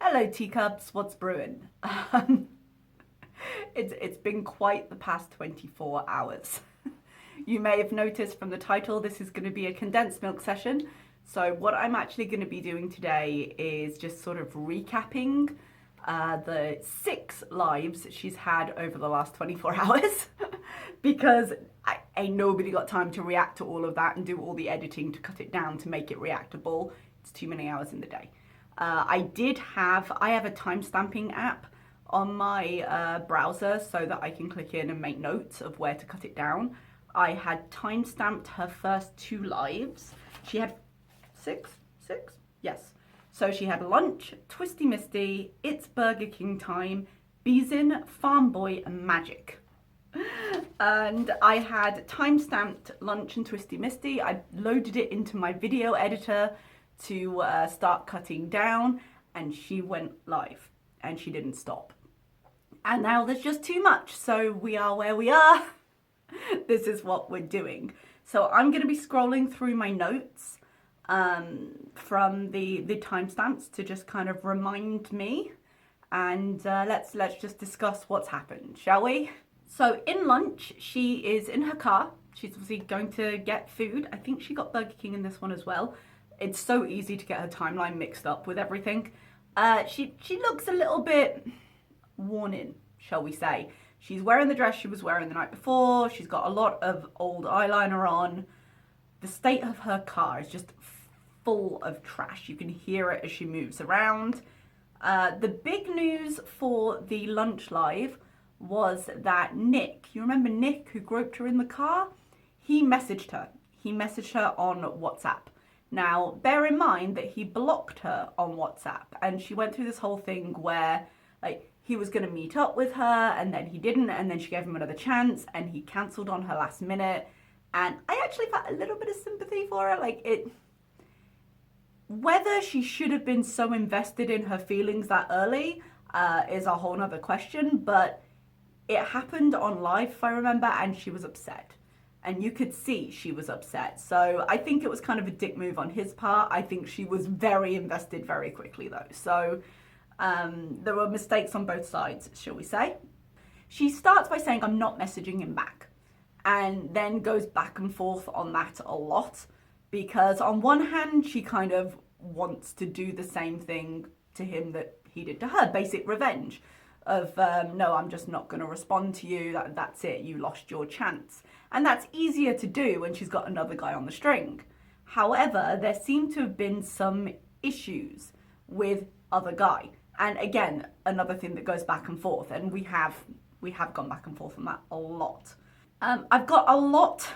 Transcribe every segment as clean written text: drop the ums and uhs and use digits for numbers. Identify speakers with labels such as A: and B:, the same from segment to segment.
A: Hello teacups, what's brewing? It's been quite the past 24 hours. You may have noticed from the title, this is going to be a condensed milk session. So what I'm actually going to be doing today is just sort of recapping the 6 lives she's had over the last 24 hours because ain't nobody got time to react to all of that and do all the editing to cut it down to make it reactable. It's too many hours in the day. I have a timestamping app on my browser so that I can click in and make notes of where to cut it down. I had timestamped her first 2 lives. She had 6? Yes. So she had lunch, Twisty Misty, It's Burger King Time, Beezin, Farmboy, and Magic. And I had timestamped lunch and Twisty Misty. I loaded it into my video editor to start cutting down, and she went live and she didn't stop. And now there's just too much, so we are where we are. This is what we're doing. So I'm going to be scrolling through my notes from the timestamps to just kind of remind me, and let's just discuss what's happened, shall we? So in lunch, she is in her car. She's obviously going to get food. I think she got Burger King in this one as well. It's so easy to get her timeline mixed up with everything. She looks a little bit worn in, shall we say. She's wearing the dress she was wearing the night before. She's got a lot of old eyeliner on. The state of her car is just full of trash. You can hear it as she moves around. The big news for the lunch live was that Nick, you remember Nick who groped her in the car? He messaged her. He messaged her on WhatsApp. Now, bear in mind that he blocked her on WhatsApp, and she went through this whole thing where he was going to meet up with her and then he didn't, and then she gave him another chance and he cancelled on her last minute. And I actually felt a little bit of sympathy for her. Whether she should have been so invested in her feelings that early is a whole nother question, but it happened on live, if I remember, and she was upset. And you could see she was upset. So I think it was kind of a dick move on his part. I think she was very invested very quickly though. So there were mistakes on both sides, shall we say. She starts by saying, I'm not messaging him back. And then goes back and forth on that a lot. Because on one hand, she kind of wants to do the same thing to him that he did to her. Basic revenge of, no, I'm just not going to respond to you. That's it. You lost your chance. And that's easier to do when she's got another guy on the string. However, there seem to have been some issues with other guy. And again, another thing that goes back and forth. And we have gone back and forth on that a lot. I've got a lot,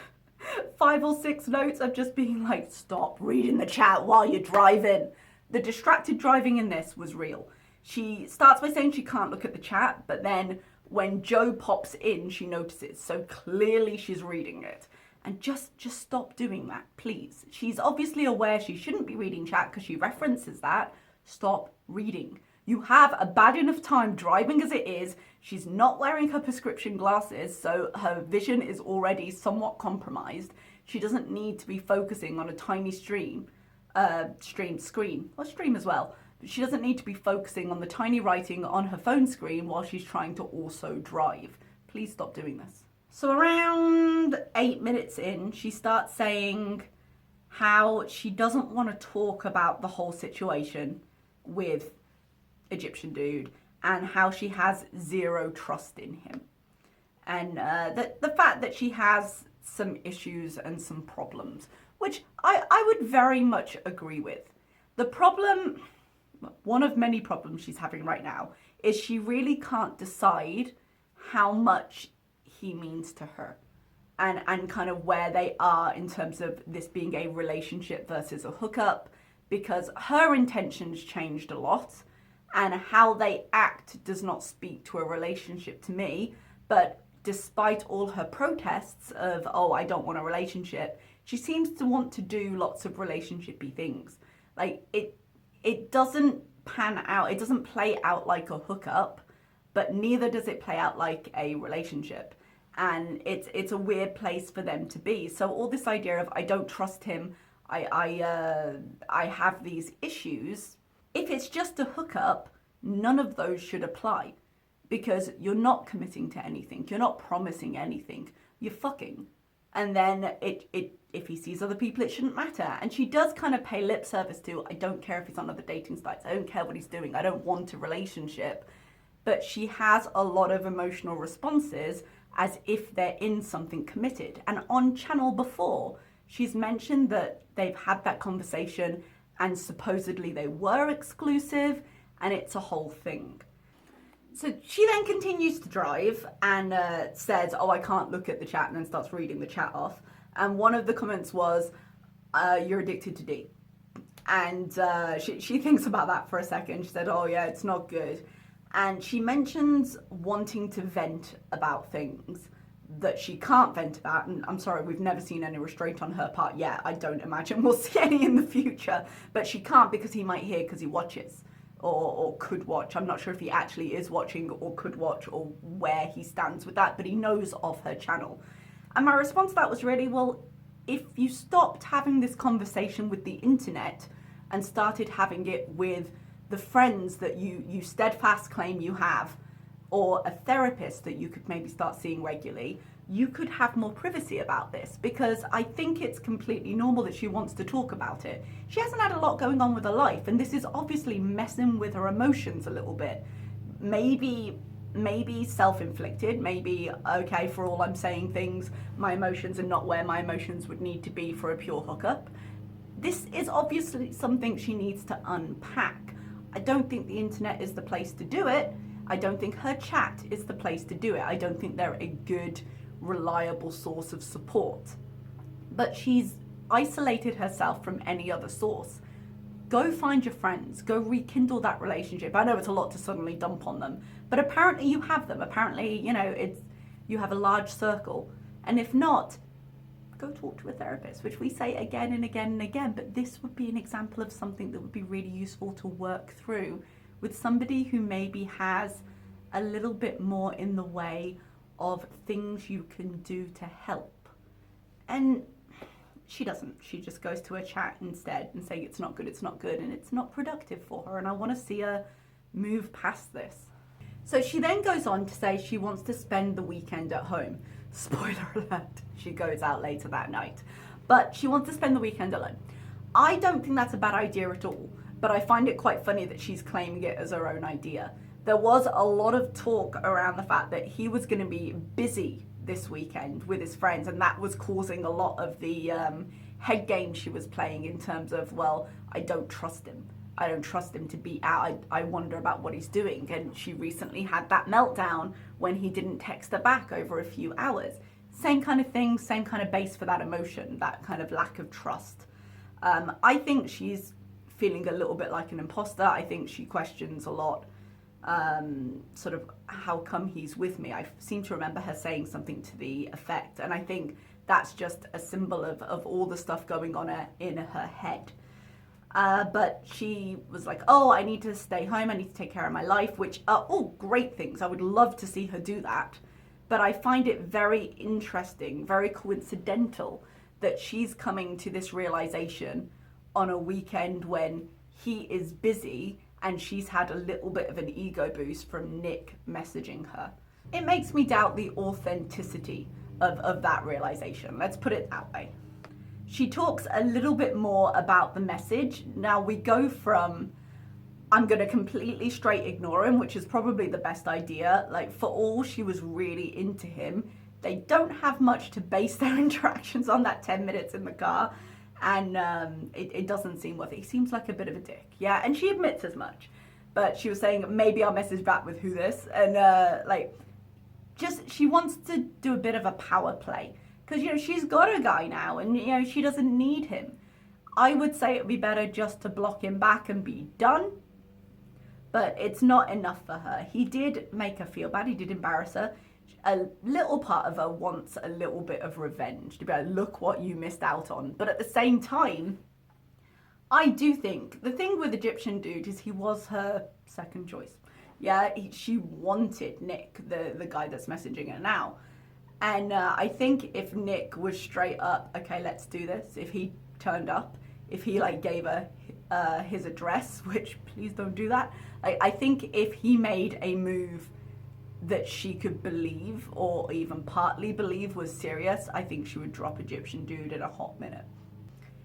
A: 5 or 6 notes of just being like, stop reading the chat while you're driving. The distracted driving in this was real. She starts by saying she can't look at the chat, but then when Joe pops in, she notices. So clearly she's reading it. And just stop doing that, please. She's obviously aware she shouldn't be reading chat because she references that. Stop reading. You have a bad enough time driving as it is. She's not wearing her prescription glasses, so her vision is already somewhat compromised. She doesn't need to be focusing on a tiny screen as well. She doesn't need to be focusing on the tiny writing on her phone screen while she's trying to also drive. Please stop doing this. So around 8 minutes in, she starts saying how she doesn't want to talk about the whole situation with Egyptian dude and how she has 0 trust in him. And the fact that she has some issues and some problems, which I would very much agree with. The problem, one of many problems she's having right now, is she really can't decide how much he means to her and kind of where they are in terms of this being a relationship versus a hookup, because her intentions changed a lot and how they act does not speak to a relationship to me. But despite all her protests of, oh, I don't want a relationship, she seems to want to do lots of relationship-y things. Like, it doesn't pan out, it doesn't play out like a hookup, but neither does it play out like a relationship. and it's a weird place for them to be. So all this idea of I don't trust him, I have these issues. If it's just a hookup, none of those should apply, because you're not committing to anything, you're not promising anything, you're fucking. And then if he sees other people, it shouldn't matter. And she does kind of pay lip service to, I don't care if he's on other dating sites, I don't care what he's doing, I don't want a relationship. But she has a lot of emotional responses as if they're in something committed. And on channel before, she's mentioned that they've had that conversation and supposedly they were exclusive, and it's a whole thing. So she then continues to drive and says, oh, I can't look at the chat, and then starts reading the chat off. And one of the comments was, you're addicted to D. And she thinks about that for a second. She said, oh yeah, it's not good. And she mentions wanting to vent about things that she can't vent about. And I'm sorry, we've never seen any restraint on her part yet. I don't imagine we'll see any in the future. But she can't, because he might hear, because he watches. Or could watch. I'm not sure if he actually is watching or could watch, or where he stands with that, but he knows of her channel. And my response to that was really, well, if you stopped having this conversation with the internet and started having it with the friends that you steadfast claim you have, or a therapist that you could maybe start seeing regularly, you could have more privacy about this, because I think it's completely normal that she wants to talk about it. She hasn't had a lot going on with her life, and this is obviously messing with her emotions a little bit. Maybe self-inflicted, maybe, okay, for all I'm saying things, my emotions are not where my emotions would need to be for a pure hookup. This is obviously something she needs to unpack. I don't think the internet is the place to do it. I don't think her chat is the place to do it. I don't think they're a good, reliable source of support. But she's isolated herself from any other source. Go find your friends, go rekindle that relationship. I know it's a lot to suddenly dump on them, but apparently you have them. Apparently, you have a large circle. And if not, go talk to a therapist, which we say again and again and again, but this would be an example of something that would be really useful to work through with somebody who maybe has a little bit more in the way of things you can do to help. And she doesn't. She just goes to her chat instead and say it's not good, and it's not productive for her, and I want to see her move past this. So she then goes on to say she wants to spend the weekend at home. Spoiler alert, she goes out later that night. But she wants to spend the weekend alone. I don't think that's a bad idea at all, but I find it quite funny that she's claiming it as her own idea. There was a lot of talk around the fact that he was going to be busy this weekend with his friends, and that was causing a lot of the head game she was playing in terms of, well, I don't trust him. I don't trust him to be out. I wonder about what he's doing. And she recently had that meltdown when he didn't text her back over a few hours. Same kind of thing, same kind of base for that emotion, that kind of lack of trust. I think she's feeling a little bit like an imposter. I think she questions a lot, sort of, how come he's with me? I seem to remember her saying something to the effect, and I think that's just a symbol of all the stuff going on in her head. But she was like, oh, I need to stay home, I need to take care of my life, which are all great things. I would love to see her do that. But I find it very interesting, very coincidental that she's coming to this realization on a weekend when he is busy and she's had a little bit of an ego boost from Nick messaging her. It makes me doubt the authenticity of that realization. Let's put it that way. She talks a little bit more about the message. Now we go from, I'm going to completely straight ignore him, which is probably the best idea. Like, for all she was really into him, they don't have much to base their interactions on, that 10 minutes in the car. And it doesn't seem worth it. He seems like a bit of a dick. Yeah, and she admits as much. But she was saying, maybe I'll message back with who this. And she wants to do a bit of a power play. Because, she's got a guy now and, she doesn't need him. I would say it would be better just to block him back and be done. But it's not enough for her. He did make her feel bad. He did embarrass her. A little part of her wants a little bit of revenge. To be like, look what you missed out on. But at the same time, I do think the thing with Egyptian dude is he was her second choice. Yeah, she wanted Nick, the guy that's messaging her now. And I think if Nick was straight up, okay, let's do this, if he turned up, if he like gave her his address, which please don't do that. I think if he made a move that she could believe or even partly believe was serious, I think she would drop Egyptian Dude in a hot minute.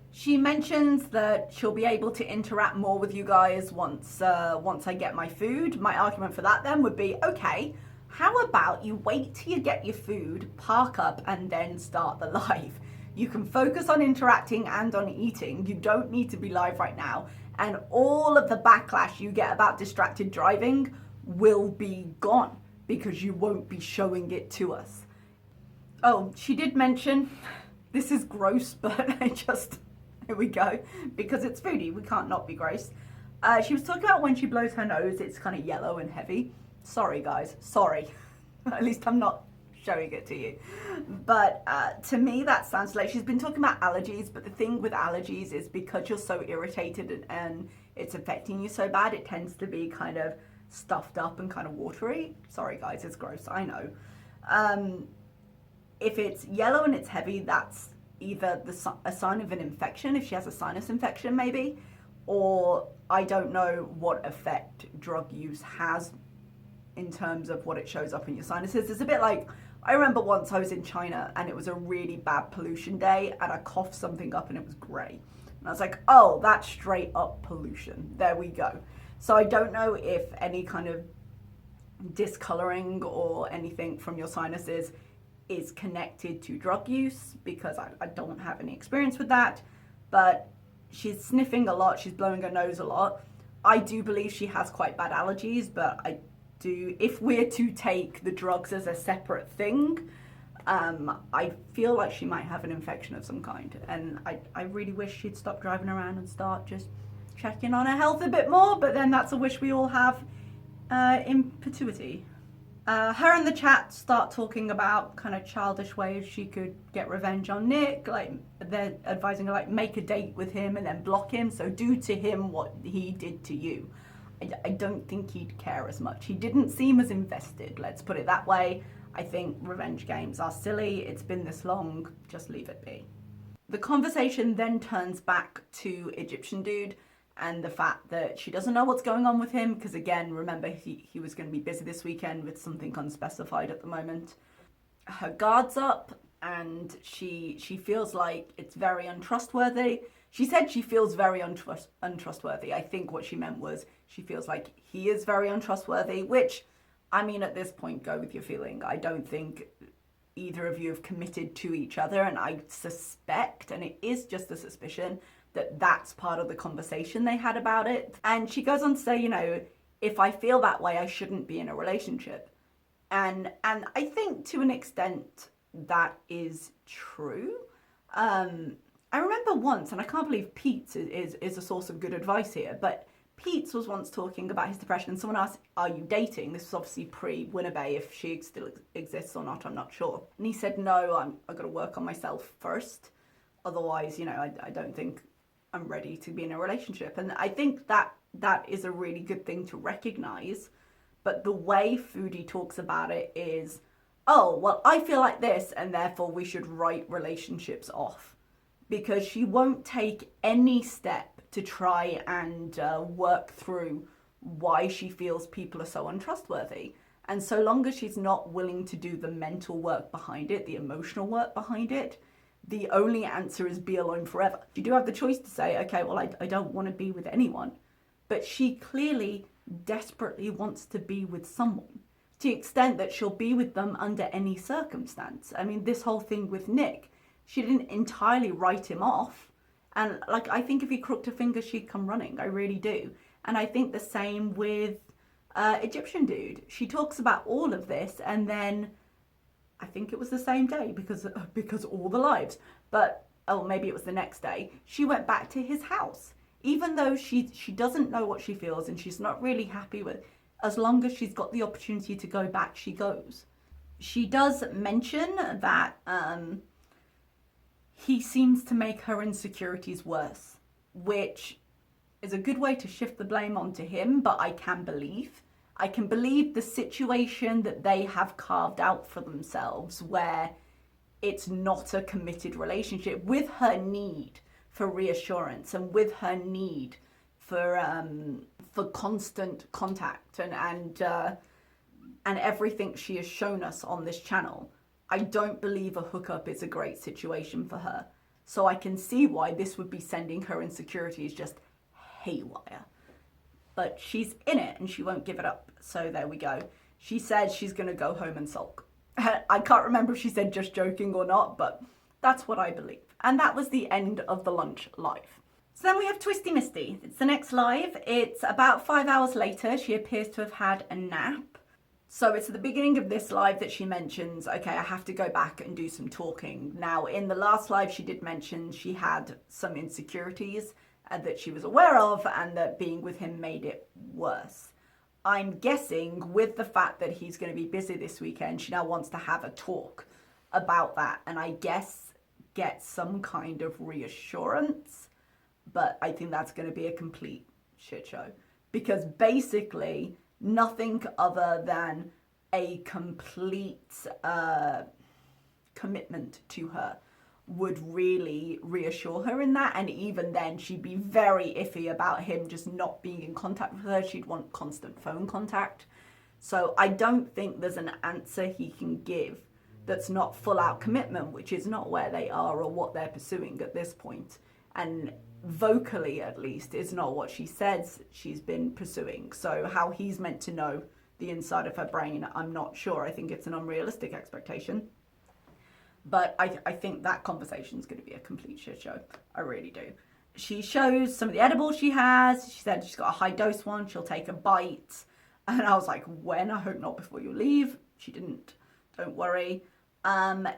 A: She mentions that she'll be able to interact more with you guys once I get my food. My argument for that then would be, okay, how about you wait till you get your food, park up, and then start the live? You can focus on interacting and on eating. You don't need to be live right now. And all of the backlash you get about distracted driving will be gone because you won't be showing it to us. Oh, she did mention, this is gross, but here we go, because it's Foodie, we can't not be gross. She was talking about when she blows her nose, it's kind of yellow and heavy. Sorry guys, sorry. At least I'm not showing it to you. But to me that sounds like she's been talking about allergies, but the thing with allergies is because you're so irritated and it's affecting you so bad, it tends to be kind of stuffed up and kind of watery. Sorry guys, it's gross, I know. If it's yellow and it's heavy, that's either a sign of an infection, if she has a sinus infection maybe, or I don't know what effect drug use has in terms of what it shows up in your sinuses. It's a bit like, I remember once I was in China and it was a really bad pollution day and I coughed something up and it was grey. And I was like, oh, that's straight up pollution. There we go. So I don't know if any kind of discoloring or anything from your sinuses is connected to drug use, because I don't have any experience with that, but she's sniffing a lot, she's blowing her nose a lot. I do believe she has quite bad allergies, but if we're to take the drugs as a separate thing, I feel like she might have an infection of some kind, and I really wish she'd stop driving around and start just checking on her health a bit more, but then that's a wish we all have in perpetuity. Her and the chat start talking about kind of childish ways she could get revenge on Nick. Like, they're advising her, like, make a date with him and then block him. So do to him what he did to you. I don't think he'd care as much. He didn't seem as invested, let's put it that way. I think revenge games are silly. It's been this long, just leave it be. The conversation then turns back to Egyptian Dude and the fact that she doesn't know what's going on with him, because again, remember, he was going to be busy this weekend with something unspecified at the moment. Her guard's up and she feels like it's very untrustworthy. She said she feels very untrustworthy. I think what she meant was she feels like he is very untrustworthy, which, I mean, at this point, go with your feeling. I don't think either of you have committed to each other, and I suspect, and it is just a suspicion, that that's part of the conversation they had about it. And she goes on to say, you know, if I feel that way, I shouldn't be in a relationship. And I think to an extent that is true. I remember once, and I can't believe Pete is a source of good advice here, but Pete was once talking about his depression and someone asked, are you dating? This was obviously pre-Winnebay, if she still exists or not, I'm not sure. And he said, no, I've got to work on myself first. Otherwise, you know, I don't think I'm ready to be in a relationship. And I think that is a really good thing to recognize. But the way Foodie talks about it is, oh, well, I feel like this, and therefore we should write relationships off. Because she won't take any step to try and work through why she feels people are so untrustworthy. And so long as she's not willing to do the mental work behind it, the emotional work behind it, the only answer is be alone forever. You do have the choice to say, okay, well, I don't want to be with anyone. But she clearly desperately wants to be with someone, to the extent that she'll be with them under any circumstance. I mean, this whole thing with Nick, she didn't entirely write him off. And like, I think if he crooked her finger, she'd come running. I really do. And I think the same with Egyptian Dude. She talks about all of this, and then I think it was the same day because all the lives, but oh, maybe it was the next day, she went back to his house. Even though she doesn't know what she feels and she's not really happy with, as long as she's got the opportunity to go back, she goes. She does mention that he seems to make her insecurities worse, which is a good way to shift the blame onto him, but I can believe. I can believe the situation that they have carved out for themselves where it's not a committed relationship, with her need for reassurance and with her need for constant contact and everything she has shown us on this channel. I don't believe a hookup is a great situation for her. So I can see why this would be sending her insecurities just haywire. But she's in it and she won't give it up. So there we go. She said she's going to go home and sulk. I can't remember if she said just joking or not, but that's what I believe. And that was the end of the lunch live. So then we have Twisty Misty. It's the next live. It's about 5 hours later. She appears to have had a nap. So it's at the beginning of this live that she mentions, okay, I have to go back and do some talking. Now, in the last live, she did mention she had some insecurities that she was aware of and that being with him made it worse. I'm guessing with the fact that he's going to be busy this weekend, she now wants to have a talk about that and I guess get some kind of reassurance. But I think that's going to be a complete shit show because basically nothing other than a complete commitment to her would really reassure her in that. And even then she'd be very iffy about him just not being in contact with her. She'd want constant phone contact. So I don't think there's an answer he can give that's not full out commitment, which is not where they are or what they're pursuing at this point. And vocally, at least, is not what she says she's been pursuing. So how he's meant to know the inside of her brain, I'm not sure. I think it's an unrealistic expectation. But I think that conversation is going to be a complete shit show. I really do. She shows some of the edibles she has. She said she's got a high dose one. She'll take a bite. And I was like, when? I hope not before you leave. She didn't. Don't worry.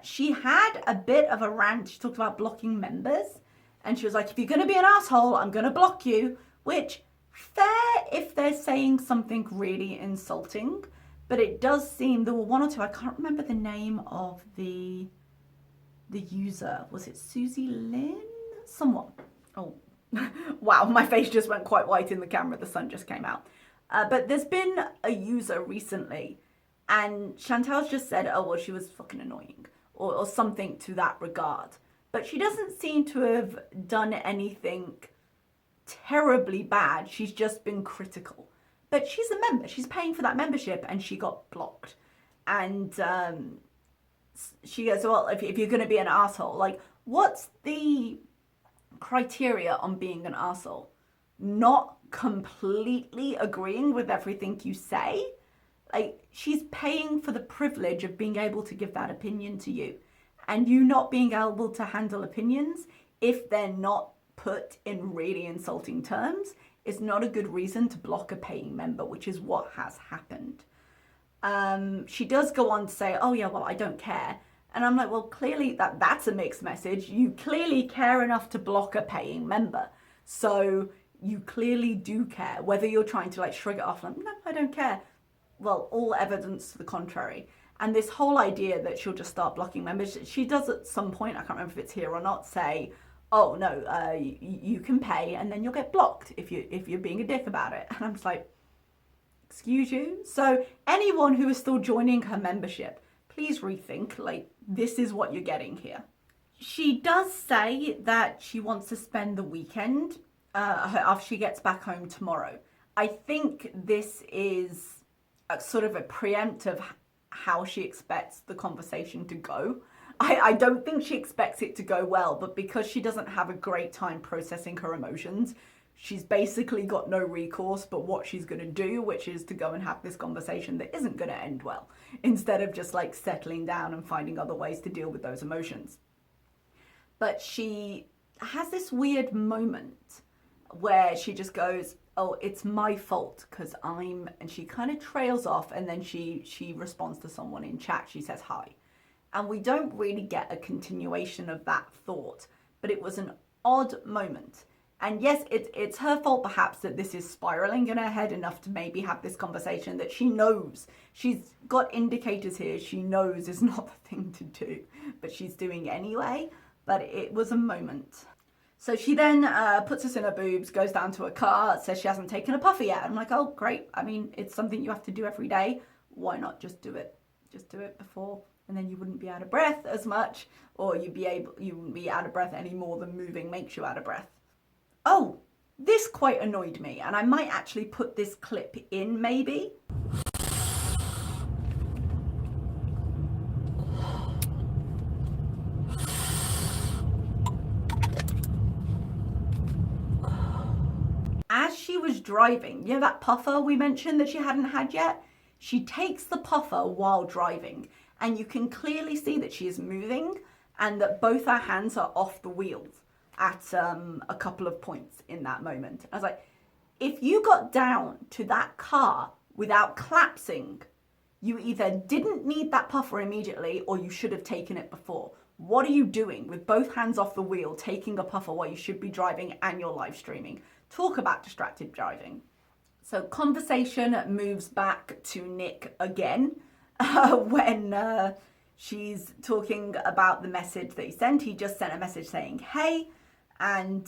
A: She had a bit of a rant. She talked about blocking members. And she was like, if you're going to be an asshole, I'm going to block you. Which, fair if they're saying something really insulting. But it does seem, there were one or two, I can't remember the name of the user. Was it Susie Lynn? Someone. Oh, wow, my face just went quite white in the camera. The sun just came out. But there's been a user recently. And Chantal's just said, oh, well, she was fucking annoying. Or something to that regard. But she doesn't seem to have done anything terribly bad. She's just been critical. But she's a member. She's paying for that membership and she got blocked. And she goes, well, if you're going to be an asshole, like, what's the criteria on being an asshole? Not completely agreeing with everything you say? Like, she's paying for the privilege of being able to give that opinion to you. And you not being able to handle opinions, if they're not put in really insulting terms, is not a good reason to block a paying member, which is what has happened. She does go on to say, oh yeah, well, I don't care. And I'm like, well, clearly that's a mixed message. You clearly care enough to block a paying member. So you clearly do care, whether you're trying to like shrug it off, like, no, I don't care. Well, all evidence to the contrary. And this whole idea that she'll just start blocking members, she does at some point, I can't remember if it's here or not, say, oh no, you can pay and then you'll get blocked if you're being a dick about it. And I'm just like, excuse you? So anyone who is still joining her membership, please rethink, like, this is what you're getting here. She does say that she wants to spend the weekend after she gets back home tomorrow. I think this is a sort of a preempt of how she expects the conversation to go. I don't think she expects it to go well, but because she doesn't have a great time processing her emotions, she's basically got no recourse but what she's going to do, which is to go and have this conversation that isn't going to end well, instead of just like settling down and finding other ways to deal with those emotions. But she has this weird moment where she just goes, oh, it's my fault because and she kind of trails off, and then she responds to someone in chat. She says hi. And we don't really get a continuation of that thought, but it was an odd moment. And yes, it's her fault perhaps that this is spiraling in her head enough to maybe have this conversation that she knows. She's got indicators here she knows is not the thing to do, but she's doing anyway. But it was a moment. So she then puts us in her boobs, goes down to her car, says she hasn't taken a puffer yet. I'm like, oh, great. I mean, it's something you have to do every day. Why not just do it? Just do it before, and then you wouldn't be out of breath as much, or you wouldn't be out of breath any more than moving makes you out of breath. Oh, this quite annoyed me, and I might actually put this clip in maybe. As she was driving, you know that puffer we mentioned that she hadn't had yet? She takes the puffer while driving, and you can clearly see that she is moving and that both her hands are off the wheels at a couple of points in that moment. I was like, if you got down to that car without collapsing, you either didn't need that puffer immediately or you should have taken it before. What are you doing with both hands off the wheel, taking a puffer while you should be driving and you're live streaming? Talk about distracted driving. So conversation moves back to Nick again when she's talking about the message that he sent. He just sent a message saying, hey, and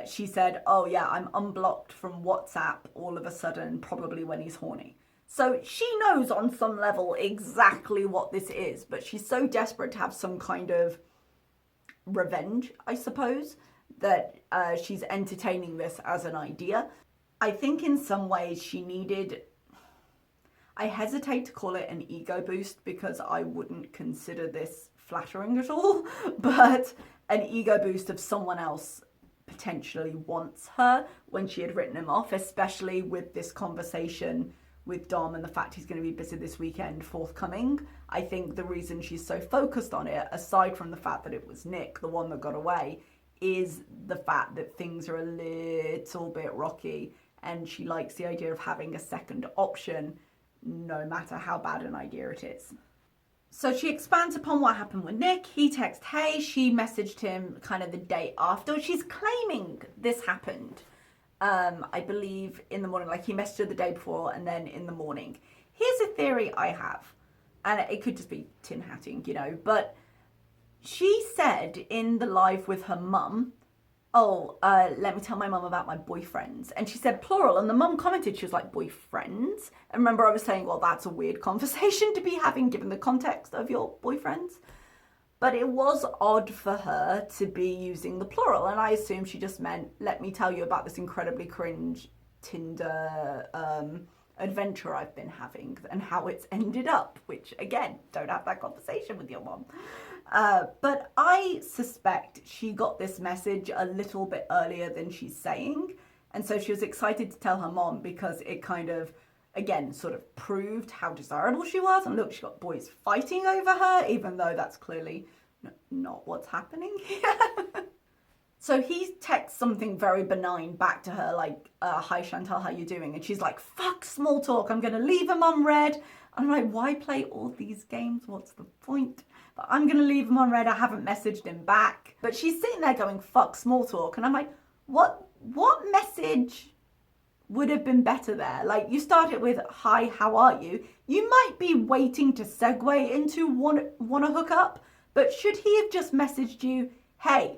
A: she said, oh yeah, I'm unblocked from WhatsApp all of a sudden, probably when he's horny. So she knows on some level exactly what this is, but she's so desperate to have some kind of revenge, I suppose, that she's entertaining this as an idea. I think in some ways she needed, I hesitate to call it an ego boost because I wouldn't consider this flattering at all, but an ego boost of someone else potentially wants her when she had written him off, especially with this conversation with Dom and the fact he's going to be busy this weekend forthcoming. I think the reason she's so focused on it, aside from the fact that it was Nick, the one that got away, is the fact that things are a little bit rocky and she likes the idea of having a second option no matter how bad an idea it is. So she expands upon what happened with Nick. He texted, hey, she messaged him kind of the day after. She's claiming this happened, I believe, in the morning. Like he messaged her the day before and then in the morning. Here's a theory I have, and it could just be tin hatting, you know, but she said in the live with her mum, oh, let me tell my mum about my boyfriends. And she said plural, and the mum commented, she was like, boyfriends? And remember I was saying, well, that's a weird conversation to be having given the context of your boyfriends. But it was odd for her to be using the plural, and I assume she just meant, let me tell you about this incredibly cringe Tinder adventure I've been having and how it's ended up, which again, don't have that conversation with your mom. But I suspect she got this message a little bit earlier than she's saying. And so she was excited to tell her mom because it kind of, again, sort of proved how desirable she was. And look, she got boys fighting over her, even though that's clearly not what's happening here. So he texts something very benign back to her, like, hi Chantal, how you doing? And she's like, fuck small talk, I'm gonna leave him on red. I'm like, why play all these games? What's the point? But I'm gonna leave him on red, I haven't messaged him back. But she's sitting there going, fuck small talk. And I'm like, what message would have been better there? Like, you start it with, hi, how are you? You might be waiting to segue into wanna hook up, but should he have just messaged you, hey,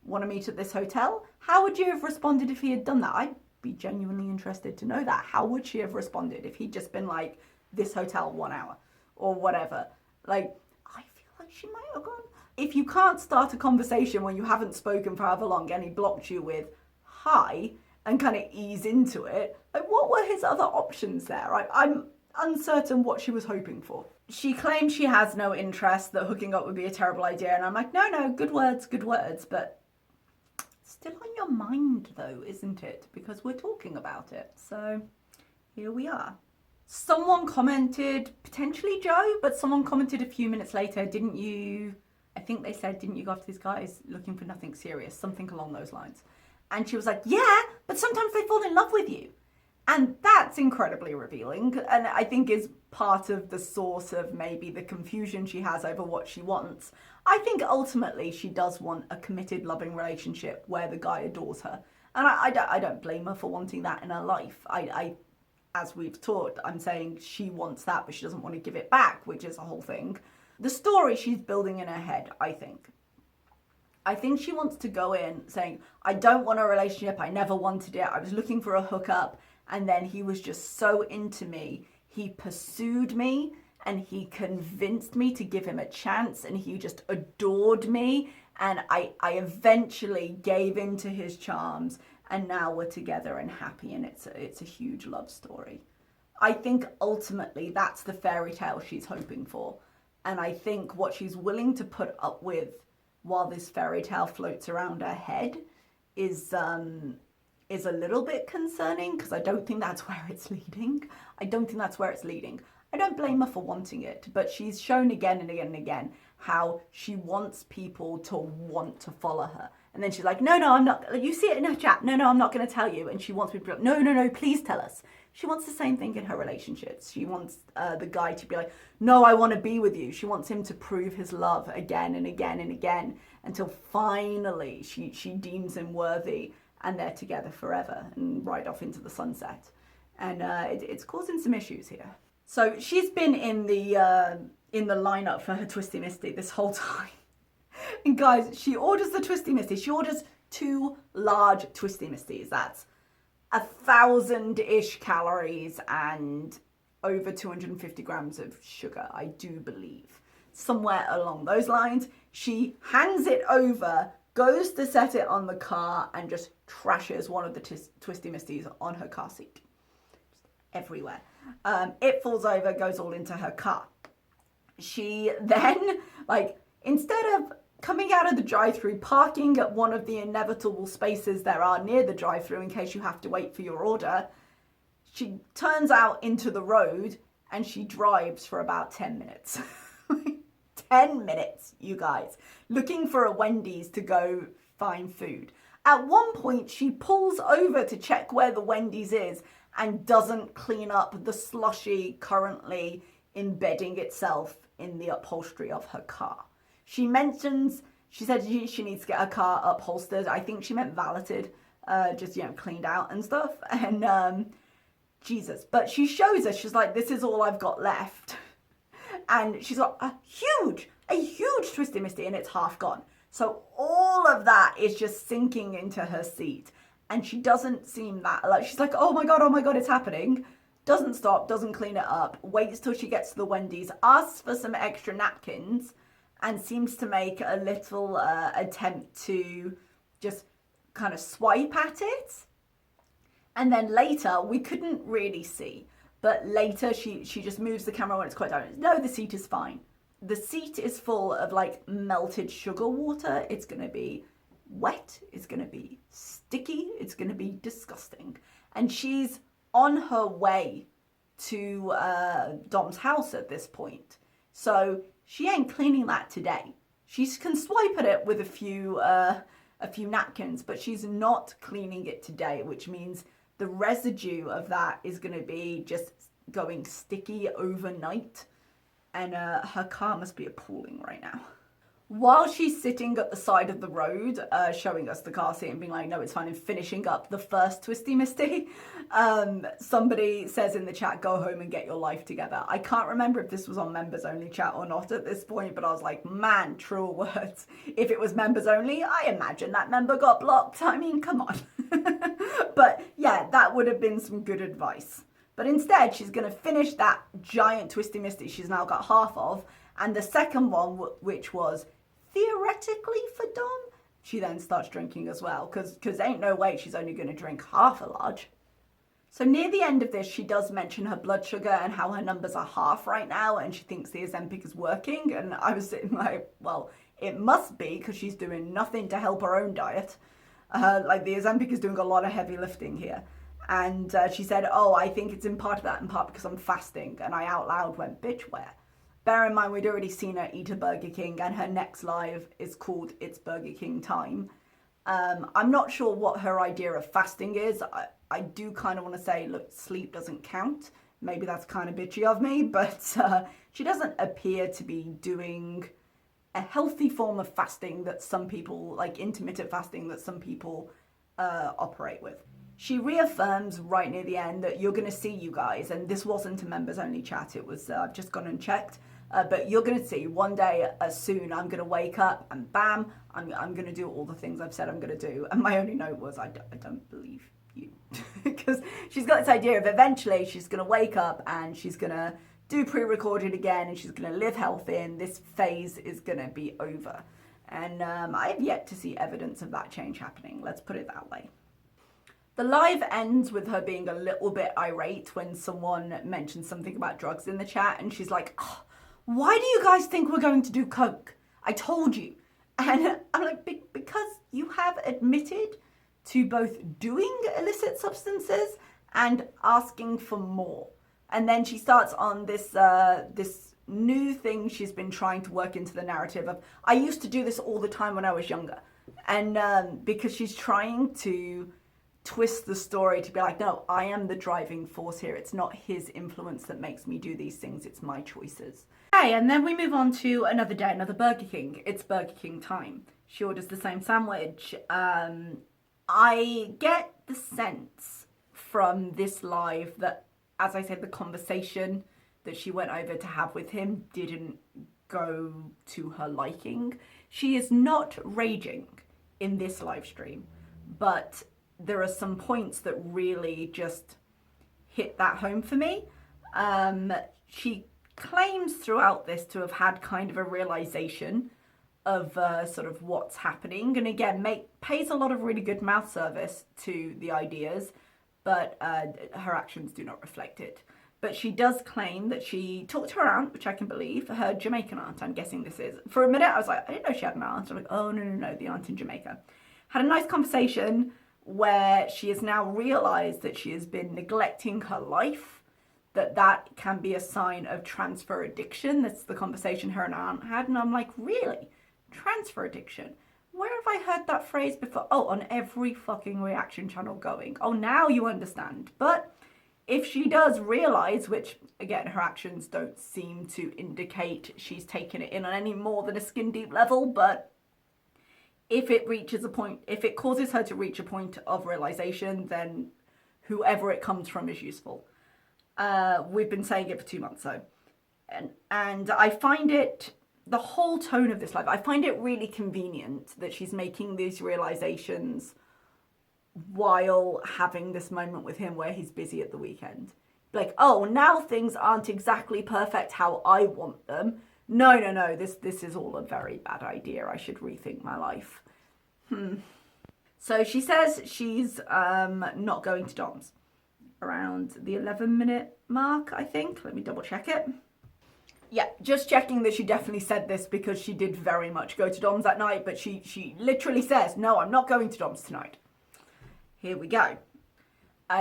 A: want to meet at this hotel? How would you have responded if he had done that? I'd be genuinely interested to know that. How would she have responded if he'd just been like, this hotel 1 hour or whatever? Like, I feel like she might have gone. If you can't start a conversation when you haven't spoken for however long and he blocked you with hi and kind of ease into it, like what were his other options there? I'm uncertain what she was hoping for. She claims she has no interest, that hooking up would be a terrible idea. And I'm like, no, good words, but still on your mind though, isn't it? Because we're talking about it. So here we are. Someone commented, potentially Joe, but someone commented a few minutes later, didn't you, I think they said, didn't you go after these guys looking for nothing serious? Something along those lines. And she was like, yeah, but sometimes they fall in love with you. And that's incredibly revealing, and I think is part of the source of maybe the confusion she has over what she wants. I think ultimately she does want a committed, loving relationship where the guy adores her. And I don't blame her for wanting that in her life. As we've talked, I'm saying she wants that, but she doesn't want to give it back, which is a whole thing. The story she's building in her head, I think, I think she wants to go in saying, I don't want a relationship, I never wanted it, I was looking for a hookup, and then he was just so into me, he pursued me, and he convinced me to give him a chance, and he just adored me, and I eventually gave in to his charms, and now we're together and happy, and it's a huge love story. I think ultimately that's the fairy tale she's hoping for, and I think what she's willing to put up with while this fairy tale floats around her head is a little bit concerning, because I don't think that's where it's leading. I don't think that's where it's leading. I don't blame her for wanting it, but she's shown again and again and again how she wants people to want to follow her. And then she's like, no, I'm not. You see it in her chat. No, I'm not going to tell you. And she wants people to be like, no, please tell us. She wants the same thing in her relationships. She wants the guy to be like, no, I want to be with you. She wants him to prove his love again and again and again until finally she deems him worthy and they're together forever and ride off into the sunset. And it's causing some issues here. So she's been in the lineup for her Twisty Misty this whole time. And guys, she orders the Twisty Misty. She orders 2 large Twisty Misties. That's 1,000-ish calories and over 250 grams of sugar, I do believe. Somewhere along those lines. She hands it over, goes to set it on the car, and just trashes one of the Twisty Misties on her car seat. Just everywhere. It falls over, goes all into her car. She then, instead of coming out of the drive-thru, parking at one of the inevitable spaces there are near the drive-thru in case you have to wait for your order, she turns out into the road and she drives for about 10 minutes. 10 minutes, you guys, looking for a Wendy's to go find food. At one point, she pulls over to check where the Wendy's is and doesn't clean up the slushy currently embedding itself in the upholstery of her car. She said she needs to get her car upholstered. I think she meant valeted, just, cleaned out and stuff. And Jesus, but she shows us, she's like, this is all I've got left. And she's got a huge Twisty Misty and it's half gone. So all of that is just sinking into her seat. And she doesn't seem that, she's like, oh my God, it's happening. Doesn't stop, doesn't clean it up, waits till she gets to the Wendy's, asks for some extra napkins, and seems to make a little attempt to just kind of swipe at it. And then later, we couldn't really see, but later she just moves the camera when it's quite down. No, the seat is fine. The seat is full of melted sugar water. It's going to be wet. It's going to be sticky. It's going to be disgusting. And she's on her way to Dom's house at this point. So she ain't cleaning that today. She can swipe at it with a few napkins, but she's not cleaning it today, which means the residue of that is going to be just going sticky overnight. And her car must be appalling right now. While she's sitting at the side of the road, showing us the car seat and being like, no, it's fine, and finishing up the first Twisty Misty, somebody says in the chat, go home and get your life together. I can't remember if this was on members only chat or not at this point, but I was like, man, truer words. If it was members only, I imagine that member got blocked. I mean, come on. But yeah, that would have been some good advice. But instead, she's going to finish that giant Twisty Misty she's now got half of, and the second one, which was theoretically for Dom, she then starts drinking as well, because ain't no way she's only going to drink half a large. So near the end of this, she does mention her blood sugar and how her numbers are half right now, and she thinks the Ozempic is working, and I was sitting like, well, it must be, because she's doing nothing to help her own diet. The Ozempic is doing a lot of heavy lifting here. And she said, oh, I think it's in part of that, in part because I'm fasting. And I out loud went, bitch, where? Bear in mind, we'd already seen her eat a Burger King, and her next live is called It's Burger King Time. I'm not sure what her idea of fasting is. I do kind of want to say, look, sleep doesn't count. Maybe that's kind of bitchy of me, but she doesn't appear to be doing a healthy form of fasting that some people, like intermittent fasting, that some people operate with. She reaffirms right near the end that you're going to see, you guys, and this wasn't a members only chat, it was, I've just gone and checked, But you're going to see one day soon I'm going to wake up and bam, I'm going to do all the things I've said I'm going to do. And my only note was, I don't believe you. Because she's got this idea of eventually she's going to wake up and she's going to do pre-recorded again and she's going to live healthy and this phase is going to be over. And I have yet to see evidence of that change happening. Let's put it that way. The live ends with her being a little bit irate when someone mentions something about drugs in the chat and she's like, oh, why do you guys think we're going to do coke? I told you. And I'm like, because you have admitted to both doing illicit substances and asking for more. And then she starts on this this new thing she's been trying to work into the narrative of, I used to do this all the time when I was younger. And because she's trying to twist the story to be like, no, I am the driving force here. It's not his influence that makes me do these things. It's my choices. Okay, and then we move on to another day, another Burger King. It's Burger King time. She orders the same sandwich. I get the sense from this live that, as I said, the conversation that she went over to have with him didn't go to her liking. She is not raging in this live stream, but there are some points that really just hit that home for me. She claims throughout this to have had kind of a realization of sort of what's happening, and again pays a lot of really good mouth service to the ideas, but her actions do not reflect it. But she does claim that she talked to her aunt, which I can believe, her Jamaican aunt, I'm guessing this is. For a minute I was like, I didn't know she had an aunt. I'm like, oh no, the aunt in Jamaica. Had a nice conversation where she has now realized that she has been neglecting her life, that can be a sign of transfer addiction. That's the conversation her and her aunt had, and I'm like, really? Transfer addiction? Where have I heard that phrase before? Oh, on every fucking reaction channel going. Oh, now you understand. But if she does realize, which again, her actions don't seem to indicate she's taken it in on any more than a skin deep level, but if it reaches a point, if it causes her to reach a point of realization, then whoever it comes from is useful. We've been saying it for 2 months, so. And I find it, the whole tone of this live, I find it really convenient that she's making these realizations while having this moment with him where he's busy at the weekend. Like, oh, now things aren't exactly perfect how I want them. No, this is all a very bad idea. I should rethink my life. So she says she's not going to Dom's around the 11-minute mark, I think. Let me double check it. Yeah, just checking that she definitely said this because she did very much go to Dom's that night, but she literally says, no, I'm not going to Dom's tonight. Here we go.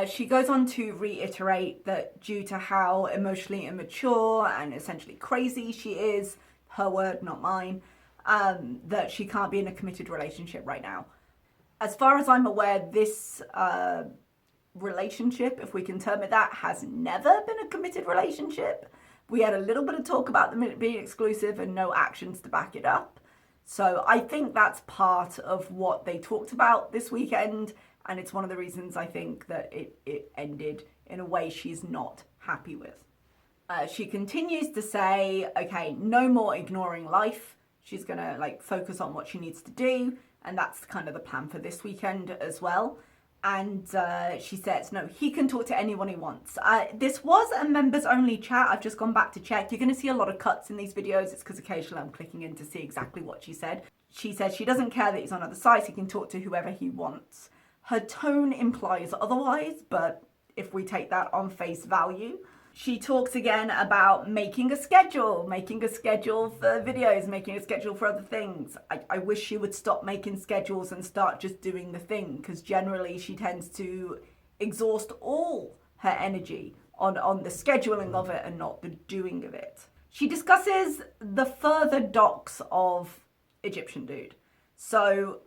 A: She goes on to reiterate that due to how emotionally immature and essentially crazy she is, her word, not mine, that she can't be in a committed relationship right now. As far as I'm aware, this relationship, if we can term it that, has never been a committed relationship. We had a little bit of talk about them being exclusive and no actions to back it up. So I think that's part of what they talked about this weekend. And it's one of the reasons I think that it ended in a way she's not happy with. She continues to say, okay, no more ignoring life. She's going to focus on what she needs to do. And that's kind of the plan for this weekend as well. And she says, no, he can talk to anyone he wants. This was a members only chat. I've just gone back to check. You're going to see a lot of cuts in these videos. It's because occasionally I'm clicking in to see exactly what she said. She says she doesn't care that he's on other sites. He can talk to whoever he wants. Her tone implies otherwise, but if we take that on face value, she talks again about making a schedule for videos, making a schedule for other things. I wish she would stop making schedules and start just doing the thing, because generally she tends to exhaust all her energy on the scheduling of it and not the doing of it. She discusses the further docs of Egyptian Dude. So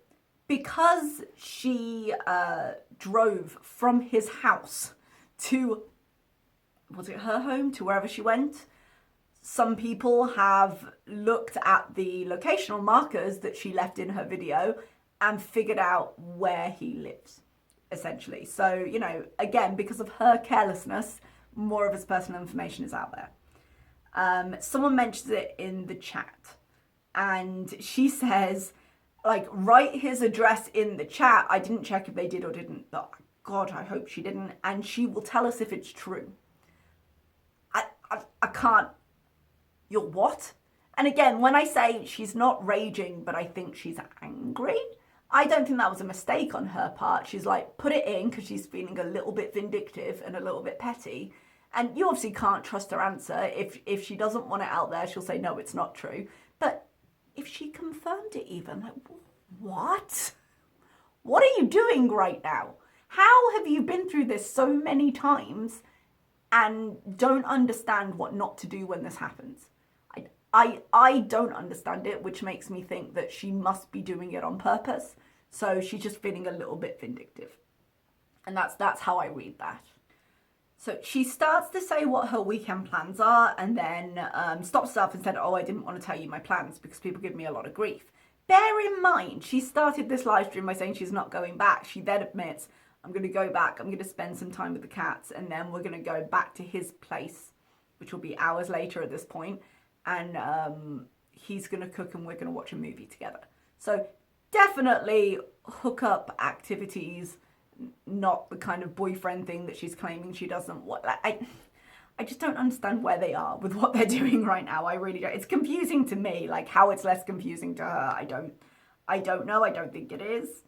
A: because she drove from his house to, was it her home, to wherever she went, some people have looked at the locational markers that she left in her video and figured out where he lives, essentially. So, again, because of her carelessness, more of his personal information is out there. Someone mentions it in the chat, and she says, like, write his address in the chat. I didn't check if they did or didn't, but God, I hope she didn't. And she will tell us if it's true. I can't. You're what? And again, when I say she's not raging, but I think she's angry, I don't think that was a mistake on her part. She's like, put it in because she's feeling a little bit vindictive and a little bit petty. And you obviously can't trust her answer. If she doesn't want it out there, she'll say, no, it's not true. But if she confirmed it even, like, what? What are you doing right now? How have you been through this so many times and don't understand what not to do when this happens? I don't understand it, which makes me think that she must be doing it on purpose. So she's just feeling a little bit vindictive. And that's how I read that. So she starts to say what her weekend plans are, and then stops herself and said, oh, I didn't want to tell you my plans because people give me a lot of grief. Bear in mind, she started this live stream by saying she's not going back. She then admits, I'm going to go back, I'm going to spend some time with the cats, and then we're going to go back to his place, which will be hours later at this point, and he's going to cook and we're going to watch a movie together. So definitely hookup activities, not the kind of boyfriend thing that she's claiming she doesn't want. I just don't understand where they are with what they're doing right now. I really don't. It's confusing to me, like how it's less confusing to her. I don't know. I don't think it is.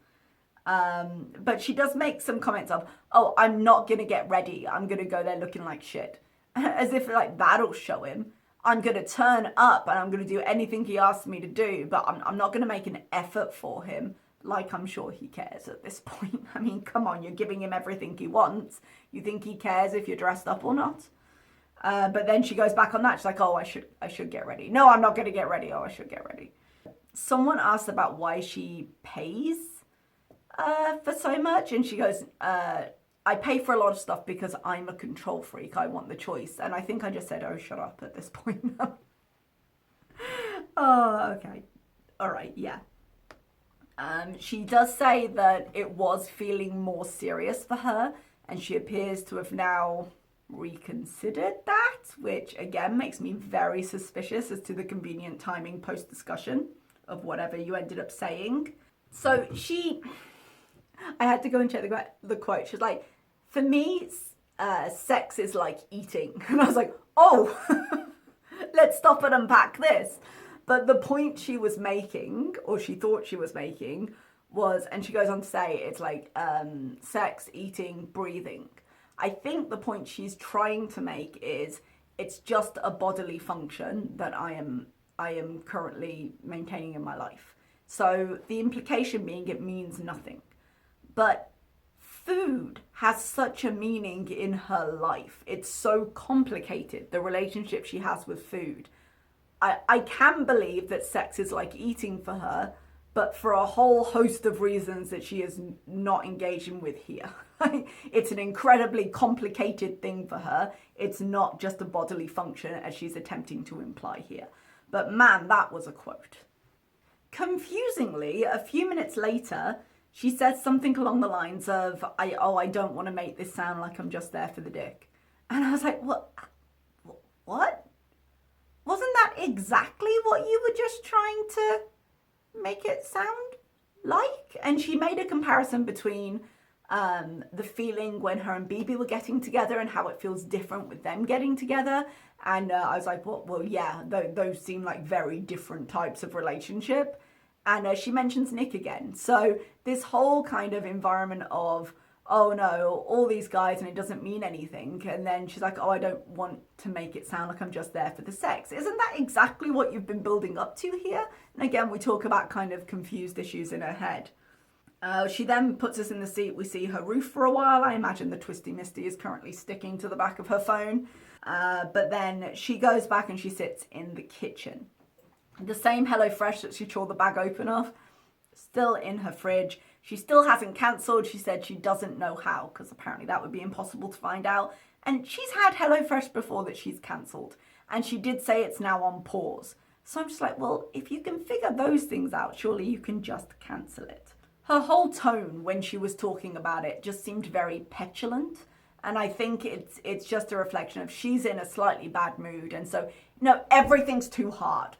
A: But she does make some comments of, oh, I'm not going to get ready. I'm going to go there looking like shit. As if like that'll show him. I'm going to turn up and I'm going to do anything he asks me to do, but I'm not going to make an effort for him. Like I'm sure he cares at this point. I mean, come on, you're giving him everything he wants. You think he cares if you're dressed up or not? But then she goes back on that. She's like, oh, I should get ready. No, I'm not going to get ready. Oh, I should get ready. Someone asked about why she pays for so much. And she goes, I pay for a lot of stuff because I'm a control freak. I want the choice. And I think I just said, oh, shut up at this point. Oh, okay. All right. Yeah. She does say that it was feeling more serious for her. And she appears to have now reconsidered that, which again makes me very suspicious as to the convenient timing post-discussion of whatever you ended up saying. So I had to go and check the quote. She's like, for me, sex is like eating. And I was like, oh, let's stop and unpack this. But the point she was making, or she thought she was making, was, and she goes on to say, it's like sex, eating, breathing. I think the point she's trying to make is it's just a bodily function that I am currently maintaining in my life. So the implication being it means nothing. But food has such a meaning in her life. It's so complicated, the relationship she has with food. I can believe that sex is like eating for her, but for a whole host of reasons that she is not engaging with here. It's an incredibly complicated thing for her. It's not just a bodily function as she's attempting to imply here. But man, that was a quote. Confusingly, a few minutes later, she says something along the lines of, I don't want to make this sound like I'm just there for the dick. And I was like, what? Wasn't that exactly what you were just trying to make it sound like? And she made a comparison between the feeling when her and Bibi were getting together and how it feels different with them getting together. And I was like, well, yeah, those seem like very different types of relationship. And she mentions Nick again. So this whole kind of environment of, oh no, all these guys and it doesn't mean anything. And then she's like, oh, I don't want to make it sound like I'm just there for the sex. Isn't that exactly what you've been building up to here? And again, we talk about kind of confused issues in her head. She then puts us in the seat. We see her roof for a while. I imagine the Twisty Misty is currently sticking to the back of her phone. But then she goes back and she sits in the kitchen. The same HelloFresh that she tore the bag open of, still in her fridge. She still hasn't cancelled. She said she doesn't know how, because apparently that would be impossible to find out. And she's had HelloFresh before that she's cancelled. And she did say it's now on pause. So I'm just like, well, if you can figure those things out, surely you can just cancel it. Her whole tone when she was talking about it just seemed very petulant. And I think it's just a reflection of she's in a slightly bad mood. And so, everything's too hard.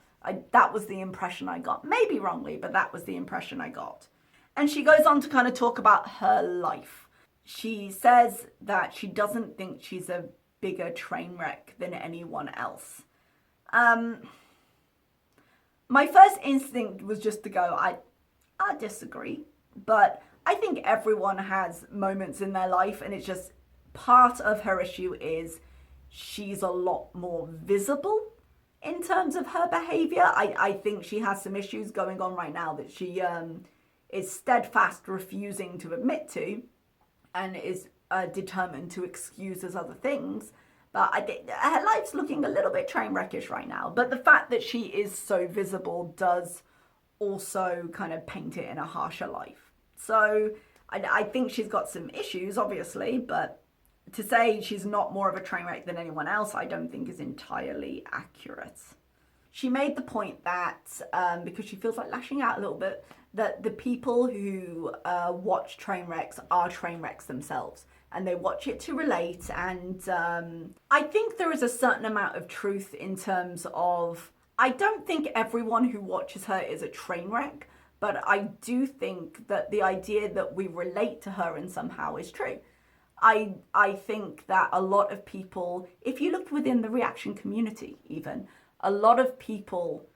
A: That was the impression I got. Maybe wrongly, but that was the impression I got. And she goes on to kind of talk about her life. She says that she doesn't think she's a bigger train wreck than anyone else. My first instinct was just to go, I disagree. But I think everyone has moments in their life, and it's just part of her issue is she's a lot more visible in terms of her behavior. I think she has some issues going on right now that she is steadfast refusing to admit to, and is determined to excuse as other things. But I think her life's looking a little bit train wreckish right now. But the fact that she is so visible does also kind of paint it in a harsher life. So I think she's got some issues, obviously, but to say she's not more of a train wreck than anyone else, I don't think is entirely accurate. She made the point that, because she feels like lashing out a little bit, that the people who watch train wrecks are train wrecks themselves. And they watch it to relate. And I think there is a certain amount of truth in terms of, I don't think everyone who watches her is a train wreck, but I do think that the idea that we relate to her in somehow is true. I think that a lot of people, if you looked within the reaction community even, a lot of people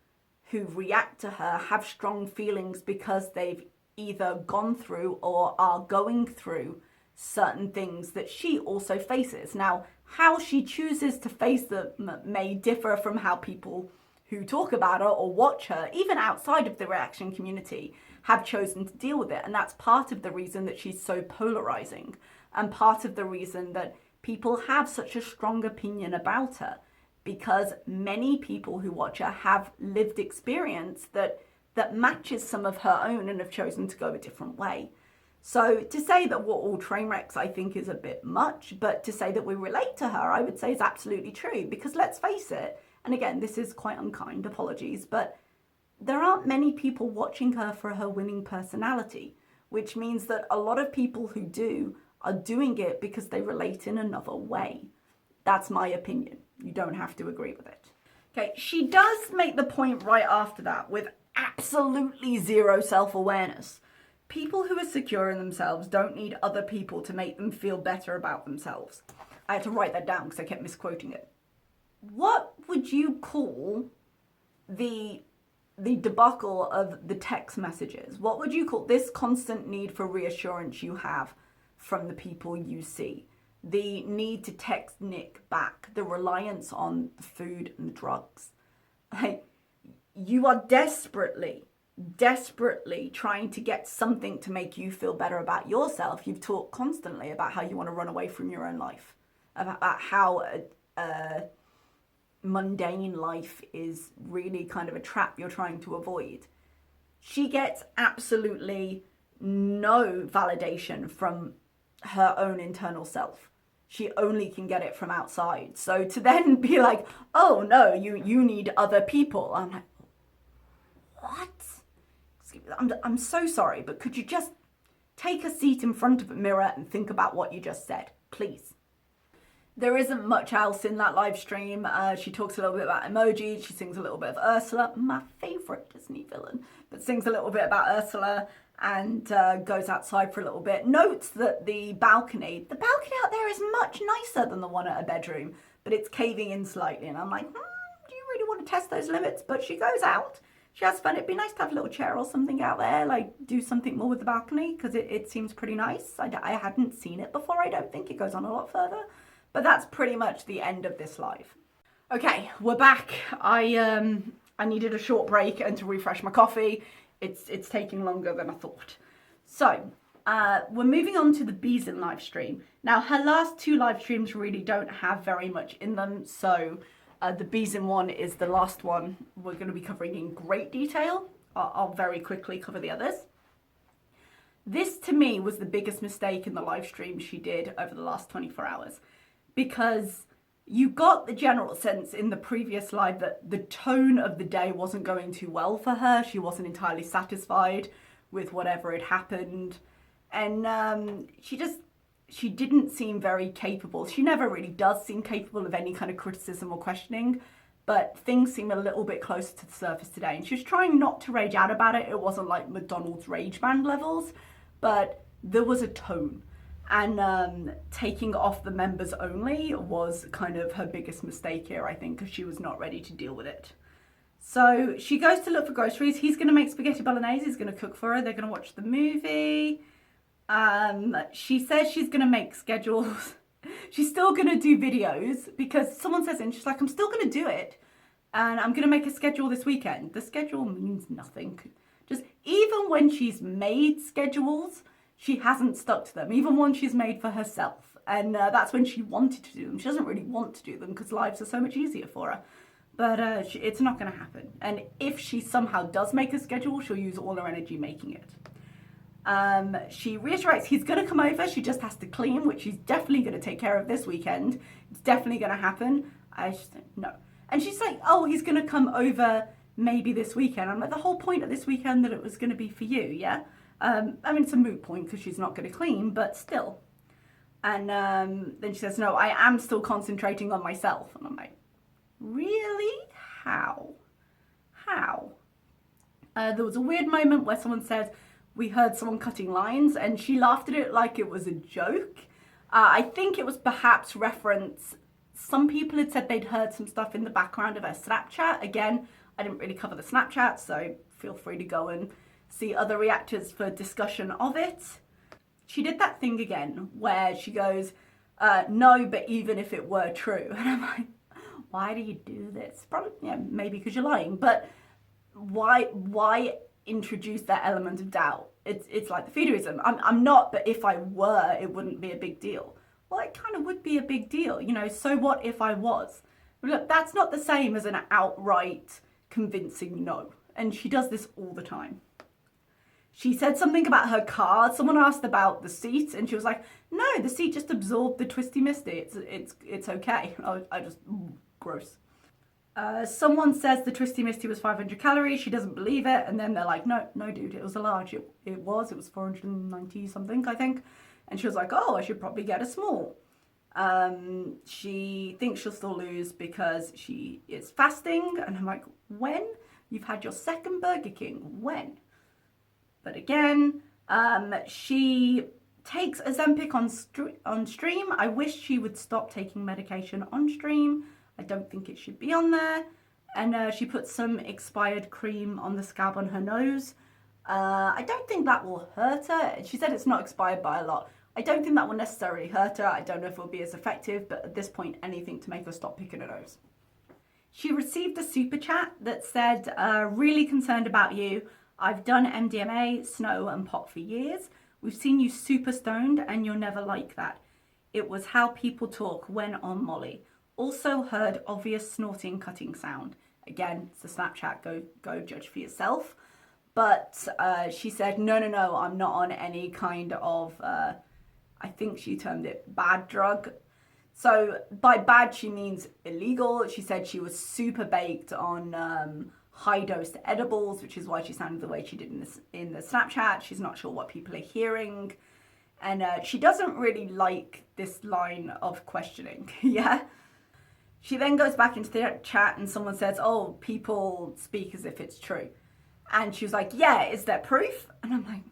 A: who react to her have strong feelings because they've either gone through or are going through certain things that she also faces. Now, how she chooses to face them may differ from how people who talk about her or watch her, even outside of the reaction community, have chosen to deal with it. And that's part of the reason that she's so polarizing, and part of the reason that people have such a strong opinion about her, because many people who watch her have lived experience that matches some of her own and have chosen to go a different way. So to say that we're all train wrecks, I think is a bit much, but to say that we relate to her, I would say is absolutely true, because let's face it, and again, this is quite unkind, apologies, but there aren't many people watching her for her winning personality, which means that a lot of people who do are doing it because they relate in another way. That's my opinion. You don't have to agree with it. Okay, she does make the point right after that with absolutely zero self-awareness. People who are secure in themselves don't need other people to make them feel better about themselves. I had to write that down because I kept misquoting it. What would you call the debacle of the text messages? What would you call this constant need for reassurance you have from the people you see? The need to text Nick back, the reliance on the food and the drugs. Like, you are desperately trying to get something to make you feel better about yourself. You've talked constantly about how you want to run away from your own life, about how mundane life is really kind of a trap you're trying to avoid. She gets absolutely no validation from her own internal self. She only can get it from outside. So to then be like, oh no, you need other people. I'm like, what? I'm so sorry, but could you just take a seat in front of a mirror and think about what you just said, please? There isn't much else in that live stream. She talks a little bit about emojis. She sings a little bit of Ursula, my favorite Disney villain, but sings a little bit about Ursula and goes outside for a little bit. Notes that the balcony out there is much nicer than the one at her bedroom, but it's caving in slightly. And I'm like, do you really want to test those limits? But she goes out. She has fun. It'd be nice to have a little chair or something out there, like do something more with the balcony, because it seems pretty nice. I hadn't seen it before. I don't think it goes on a lot further. But that's pretty much the end of this live. Okay, we're back. I needed a short break and to refresh my coffee. It's taking longer than I thought. So we're moving on to the Beezin live stream. Now, her last two live streams really don't have very much in them. So the Beezin one is the last one we're going to be covering in great detail. I'll very quickly cover the others. This, to me, was the biggest mistake in the live stream she did over the last 24 hours. Because you got the general sense in the previous live that the tone of the day wasn't going too well for her. She wasn't entirely satisfied with whatever had happened. And she just she didn't seem very capable. She never really does seem capable of any kind of criticism or questioning, but things seem a little bit closer to the surface today. And she was trying not to rage out about it. It wasn't like McDonald's rage band levels, but there was a tone. And taking off the members only was kind of her biggest mistake here, I think, because she was not ready to deal with it. So she goes to look for groceries. He's going to make spaghetti bolognese. He's going to cook for her. They're going to watch the movie. She says she's going to make schedules. She's still going to do videos because someone says, and she's like, I'm still going to do it. And I'm going to make a schedule this weekend. The schedule means nothing. Just even when she's made schedules, she hasn't stuck to them, even one she's made for herself. And that's when she wanted to do them. She doesn't really want to do them because lives are so much easier for her. But it's not going to happen. And if she somehow does make a schedule, she'll use all her energy making it. She reiterates he's going to come over. She just has to clean, which she's definitely going to take care of this weekend. It's definitely going to happen. I just no. And she's like, oh, he's going to come over maybe this weekend. I'm like, the whole point of this weekend that it was going to be for you, yeah? I mean, it's a moot point because she's not going to clean, but still. And then she says, no, I am still concentrating on myself. And I'm like, really? How? There was a weird moment where someone said, we heard someone cutting lines, and she laughed at it like it was a joke. I think it was perhaps reference. Some people had said they'd heard some stuff in the background of her Snapchat. Again, I didn't really cover the Snapchat, so feel free to go and see other reactors for discussion of it. She did that thing again where she goes, no, but even if it were true. And I'm like, why do you do this? Probably, yeah, maybe because you're lying, but why introduce that element of doubt? It's like the feudalism. I'm not, but if I were, it wouldn't be a big deal. Well, it kind of would be a big deal, you know, so what if I was? Look, that's not the same as an outright convincing no. And she does this all the time. She said something about her car. Someone asked about the seat, and she was like, no, the seat just absorbed the Twisty Misty. It's okay. I just, gross. Someone says the Twisty Misty was 500 calories. She doesn't believe it. And then they're like, no, dude, it was a large. It was 490 something, I think. And she was like, oh, I should probably get a small. She thinks she'll still lose because she is fasting. And I'm like, when? You've had your second Burger King. When? But again, she takes Ozempic on stream. I wish she would stop taking medication on stream. I don't think it should be on there. And she put some expired cream on the scab on her nose. I don't think that will hurt her. She said it's not expired by a lot. I don't think that will necessarily hurt her. I don't know if it'll be as effective, but at this point, anything to make her stop picking her nose. She received a super chat that said, really concerned about you. I've done MDMA, snow and pot for years. We've seen you super stoned and you're never like that. It was how people talk when on Molly. Also heard obvious snorting cutting sound. Again, it's a Snapchat, go judge for yourself. But she said, no, I'm not on any kind of, I think she termed it bad drug. So by bad, she means illegal. She said she was super baked on high-dose edibles, which is why she sounded the way she did in the Snapchat. She's not sure what people are hearing. And she doesn't really like this line of questioning, yeah? She then goes back into the chat and someone says, oh, people speak as if it's true. And she was like, yeah, is there proof? And I'm like,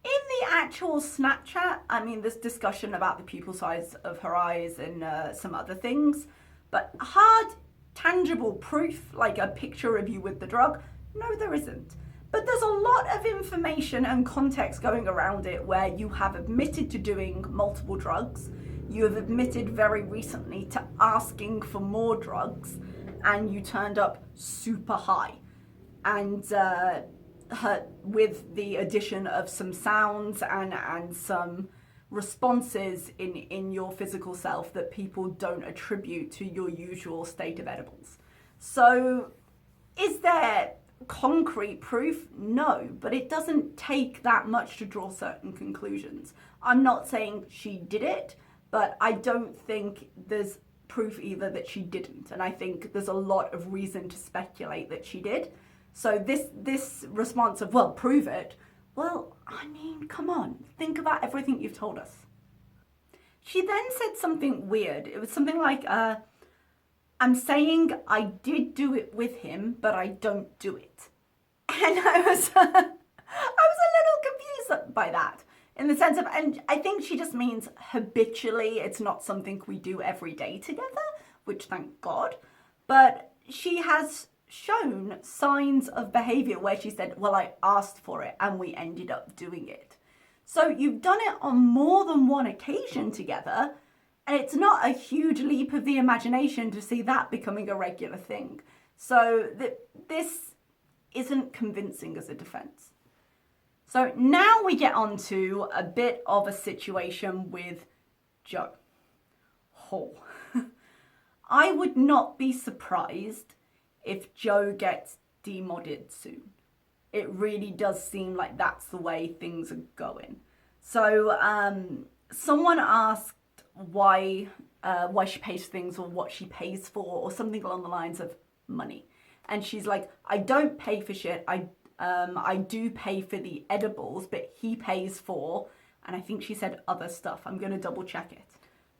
A: in the actual Snapchat, I mean, there's discussion about the pupil size of her eyes and some other things, but hard, tangible proof, like a picture of you with the drug, no, there isn't. But there's a lot of information and context going around it where you have admitted to doing multiple drugs, you have admitted very recently to asking for more drugs, and you turned up super high. And with the addition of some sounds and some responses in your physical self that people don't attribute to your usual state of edibles. So is there concrete proof? No, but it doesn't take that much to draw certain conclusions. I'm not saying she did it, but I don't think there's proof either that she didn't. And I think there's a lot of reason to speculate that she did. So this response of, well, prove it, Well, I mean, come on, think about everything you've told us. She then said something weird. It was something like, I'm saying I did do it with him, but I don't do it. And I was a little confused by that, in the sense of, and I think she just means habitually, it's not something we do every day together, which thank God. But she has shown signs of behavior where she said, well, I asked for it and we ended up doing it. So you've done it on more than one occasion together, and it's not a huge leap of the imagination to see that becoming a regular thing. So this isn't convincing as a defense. So now we get on to a bit of a situation with Joe. Oh. I would not be surprised if Joe gets demodded soon. It really does seem like that's the way things are going. So someone asked why she pays things or what she pays for or something along the lines of money. And she's like, I don't pay for shit. I do pay for the edibles, but he pays for, and I think she said other stuff. I'm going to double check it.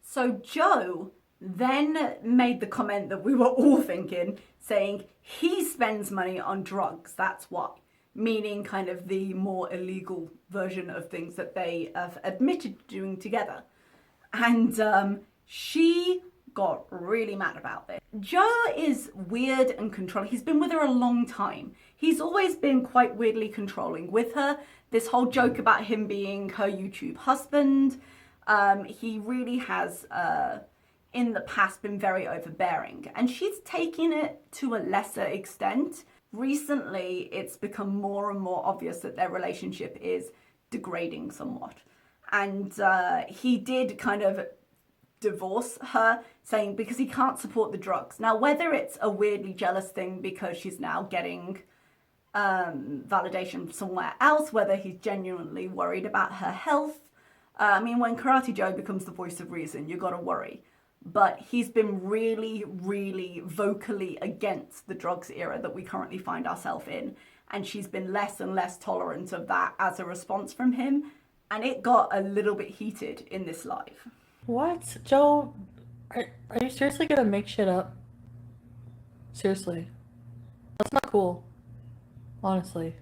A: So Joe then made the comment that we were all thinking, saying he spends money on drugs, that's why. Meaning kind of the more illegal version of things that they have admitted to doing together. And she got really mad about this. Joe is weird and controlling. He's been with her a long time. He's always been quite weirdly controlling with her. This whole joke about him being her YouTube husband. He really has, in the past, been very overbearing. And she's taken it to a lesser extent. Recently, it's become more and more obvious that their relationship is degrading somewhat. And he did kind of divorce her, saying because he can't support the drugs. Now, whether it's a weirdly jealous thing because she's now getting validation somewhere else, whether he's genuinely worried about her health. I mean, when Karate Joe becomes the voice of reason, you gotta worry. But he's been really, really vocally against the drugs era that we currently find ourselves in. And she's been less and less tolerant of that as a response from him. And it got a little bit heated in this live.
B: What? Joe, are you seriously gonna make shit up? Seriously. That's not cool. Honestly.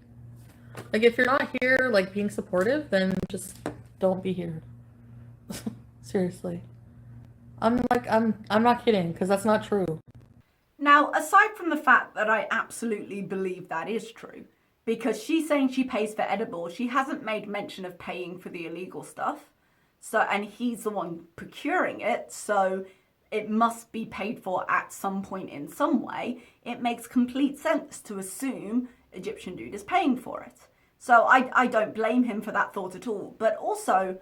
B: Like, if you're not here, like, being supportive, then just don't be here. Seriously. I'm not kidding, because that's not true.
A: Now, aside from the fact that I absolutely believe that is true, because she's saying she pays for edibles, she hasn't made mention of paying for the illegal stuff. So, and he's the one procuring it, so it must be paid for at some point in some way. It makes complete sense to assume Egyptian dude is paying for it. So I don't blame him for that thought at all. But also,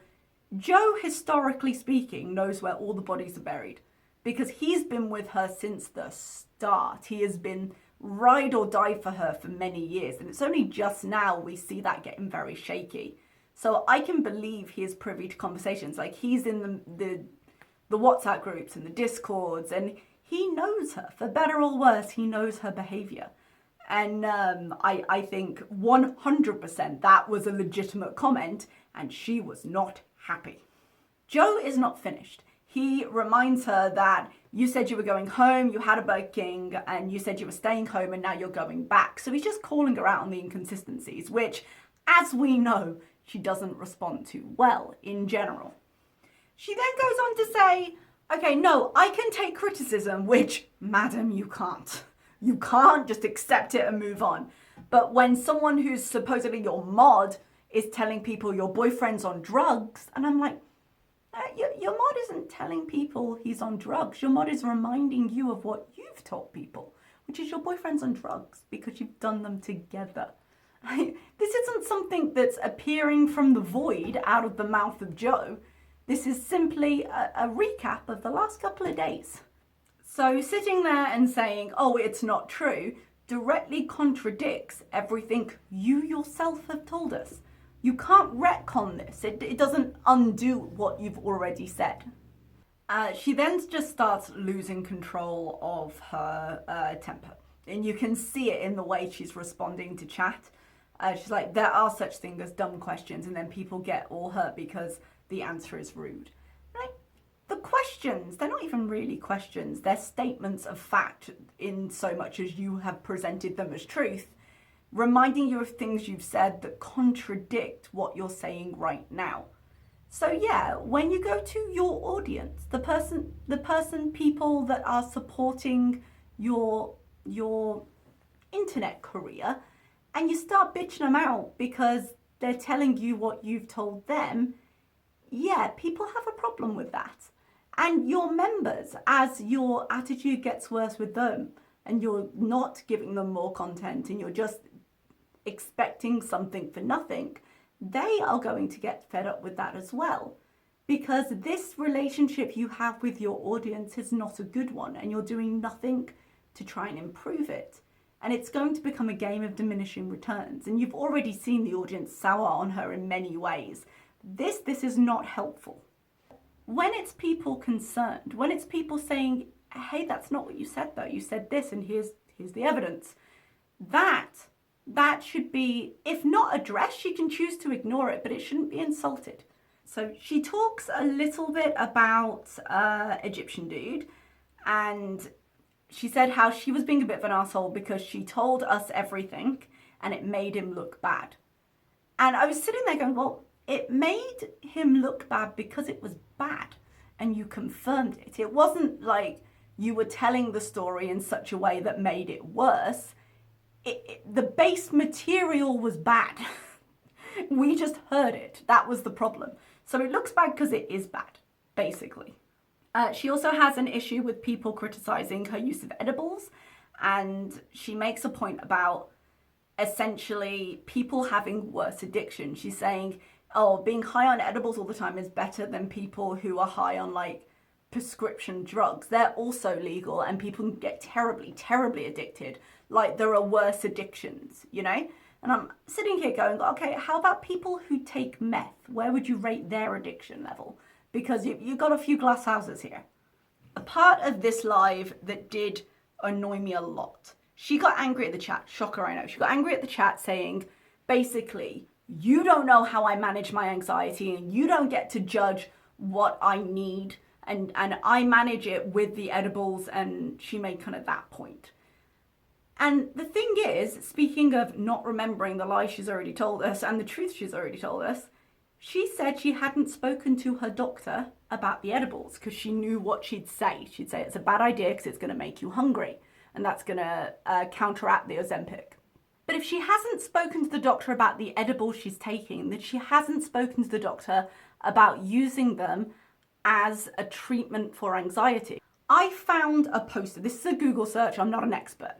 A: Joe, historically speaking, knows where all the bodies are buried. Because he's been with her since the start. He has been ride or die for her for many years. And it's only just now we see that getting very shaky. So I can believe he is privy to conversations. Like, he's in the WhatsApp groups and the Discords, and he knows her. For better or worse, he knows her behavior. And I think 100% that was a legitimate comment, and she was not happy. Joe is not finished. He reminds her that you said you were going home, you had a Burger King, and you said you were staying home, and now you're going back. So he's just calling her out on the inconsistencies, which, as we know, she doesn't respond to well in general. She then goes on to say, okay, no, I can take criticism, which, madam, you can't. You can't just accept it and move on. But when someone who's supposedly your mod is telling people your boyfriend's on drugs, and I'm like, your mod isn't telling people he's on drugs. Your mod is reminding you of what you've told people, which is your boyfriend's on drugs because you've done them together. This isn't something that's appearing from the void out of the mouth of Joe. This is simply a recap of the last couple of days. So sitting there and saying, oh, it's not true, directly contradicts everything you yourself have told us. You can't retcon this. It doesn't undo what you've already said. She then just starts losing control of her temper. And you can see it in the way she's responding to chat. She's like, there are such things as dumb questions, and then people get all hurt because the answer is rude. Like, the questions, they're not even really questions. They're statements of fact in so much as you have presented them as truth, reminding you of things you've said that contradict what you're saying right now. So yeah, when you go to your audience, the person, people that are supporting your internet career, and you start bitching them out because they're telling you what you've told them, yeah, people have a problem with that. And your members, as your attitude gets worse with them, and you're not giving them more content, and you're just expecting something for nothing, they are going to get fed up with that as well. Because this relationship you have with your audience is not a good one, and you're doing nothing to try and improve it. And it's going to become a game of diminishing returns. And you've already seen the audience sour on her in many ways. This is not helpful. When it's people concerned, when it's people saying, hey, that's not what you said though, you said this and here's the evidence, that should be, if not addressed, she can choose to ignore it, but it shouldn't be insulted. So she talks a little bit about Egyptian dude, and she said how she was being a bit of an asshole because she told us everything and it made him look bad. And I was sitting there going, well, it made him look bad because it was bad and you confirmed it. It wasn't like you were telling the story in such a way that made it worse. The base material was bad. We just heard it. That was the problem. So it looks bad because it is bad, basically. She also has an issue with people criticizing her use of edibles, and she makes a point about essentially people having worse addiction. She's saying, oh, being high on edibles all the time is better than people who are high on like prescription drugs. They're also legal and people can get terribly, terribly addicted. Like there are worse addictions, you know? And I'm sitting here going, okay, how about people who take meth? Where would you rate their addiction level? Because you've got a few glass houses here. A part of this live that did annoy me a lot. She got angry at the chat. Shocker, I know. She got angry at the chat saying, basically, you don't know how I manage my anxiety and you don't get to judge what I need. And I manage it with the edibles, and she made kind of that point. And the thing is, speaking of not remembering the lie she's already told us and the truth she's already told us, she said she hadn't spoken to her doctor about the edibles because she knew what she'd say. She'd say it's a bad idea because it's going to make you hungry and that's going to counteract the Ozempic. But if she hasn't spoken to the doctor about the edibles she's taking, then she hasn't spoken to the doctor about using them as a treatment for anxiety. I found a poster. This is a Google search. I'm not an expert.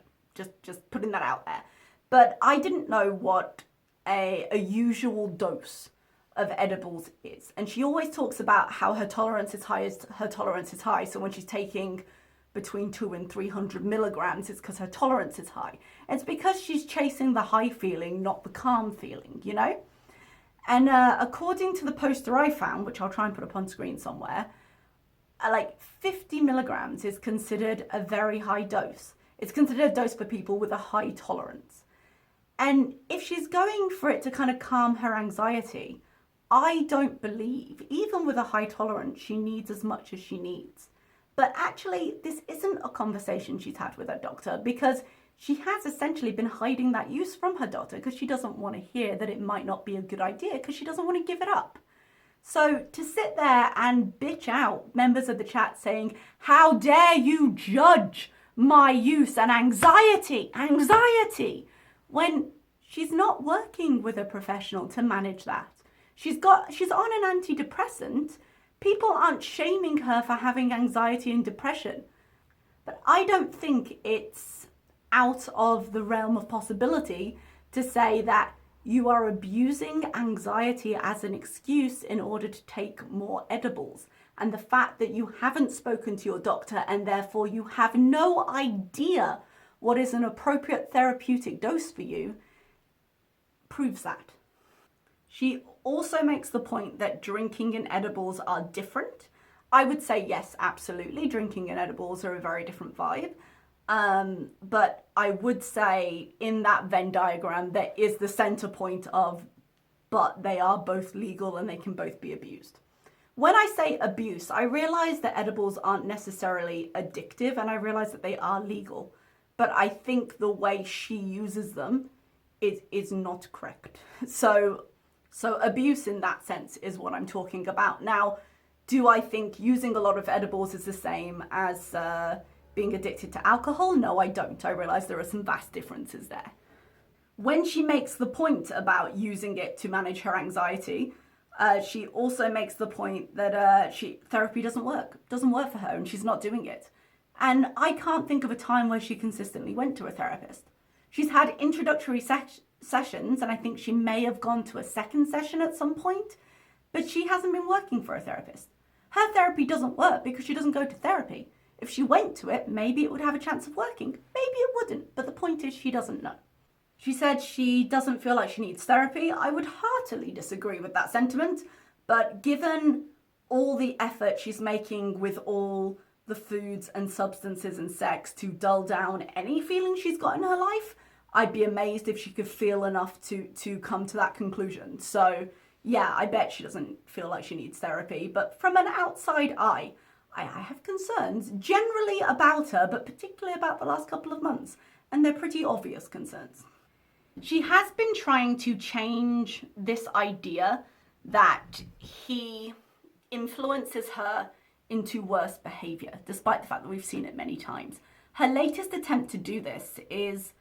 A: Just putting that out there. But I didn't know what a usual dose of edibles is. And she always talks about how her tolerance is high. So when she's taking between 200 and 300 milligrams, it's because her tolerance is high. It's because she's chasing the high feeling, not the calm feeling, you know? And according to the poster I found, which I'll try and put up on screen somewhere, like 50 milligrams is considered a very high dose. It's considered a dose for people with a high tolerance. And if she's going for it to kind of calm her anxiety, I don't believe, even with a high tolerance, she needs as much as she needs. But actually, this isn't a conversation she's had with her doctor because she has essentially been hiding that use from her doctor because she doesn't want to hear that it might not be a good idea because she doesn't want to give it up. So to sit there and bitch out members of the chat saying, how dare you judge my use and anxiety, when she's not working with a professional to manage that. She's on an antidepressant. People aren't shaming her for having anxiety and depression. But I don't think it's out of the realm of possibility to say that you are abusing anxiety as an excuse in order to take more edibles. And the fact that you haven't spoken to your doctor and therefore you have no idea what is an appropriate therapeutic dose for you proves that. She also makes the point that drinking and edibles are different. I would say yes, absolutely. Drinking and edibles are a very different vibe. But I would say in that Venn diagram, there is the center point of, but they are both legal and they can both be abused. When I say abuse, I realize that edibles aren't necessarily addictive and I realize that they are legal. But I think the way she uses them is not correct. So abuse in that sense is what I'm talking about. Now, do I think using a lot of edibles is the same as being addicted to alcohol? No, I don't. I realize there are some vast differences there. When she makes the point about using it to manage her anxiety, she also makes the point that therapy doesn't work for her and she's not doing it. And I can't think of a time where she consistently went to a therapist. She's had introductory sessions and I think she may have gone to a second session at some point, but she hasn't been working for a therapist. Her therapy doesn't work because she doesn't go to therapy. If she went to it, maybe it would have a chance of working. Maybe it wouldn't, but the point is she doesn't know. She said she doesn't feel like she needs therapy. I would heartily disagree with that sentiment, but given all the effort she's making with all the foods and substances and sex to dull down any feelings she's got in her life, I'd be amazed if she could feel enough to come to that conclusion. So yeah, I bet she doesn't feel like she needs therapy, but from an outside eye, I have concerns generally about her, but particularly about the last couple of months, and they're pretty obvious concerns. She has been trying to change this idea that he influences her into worse behavior, despite the fact that we've seen it many times. Her latest attempt to do this is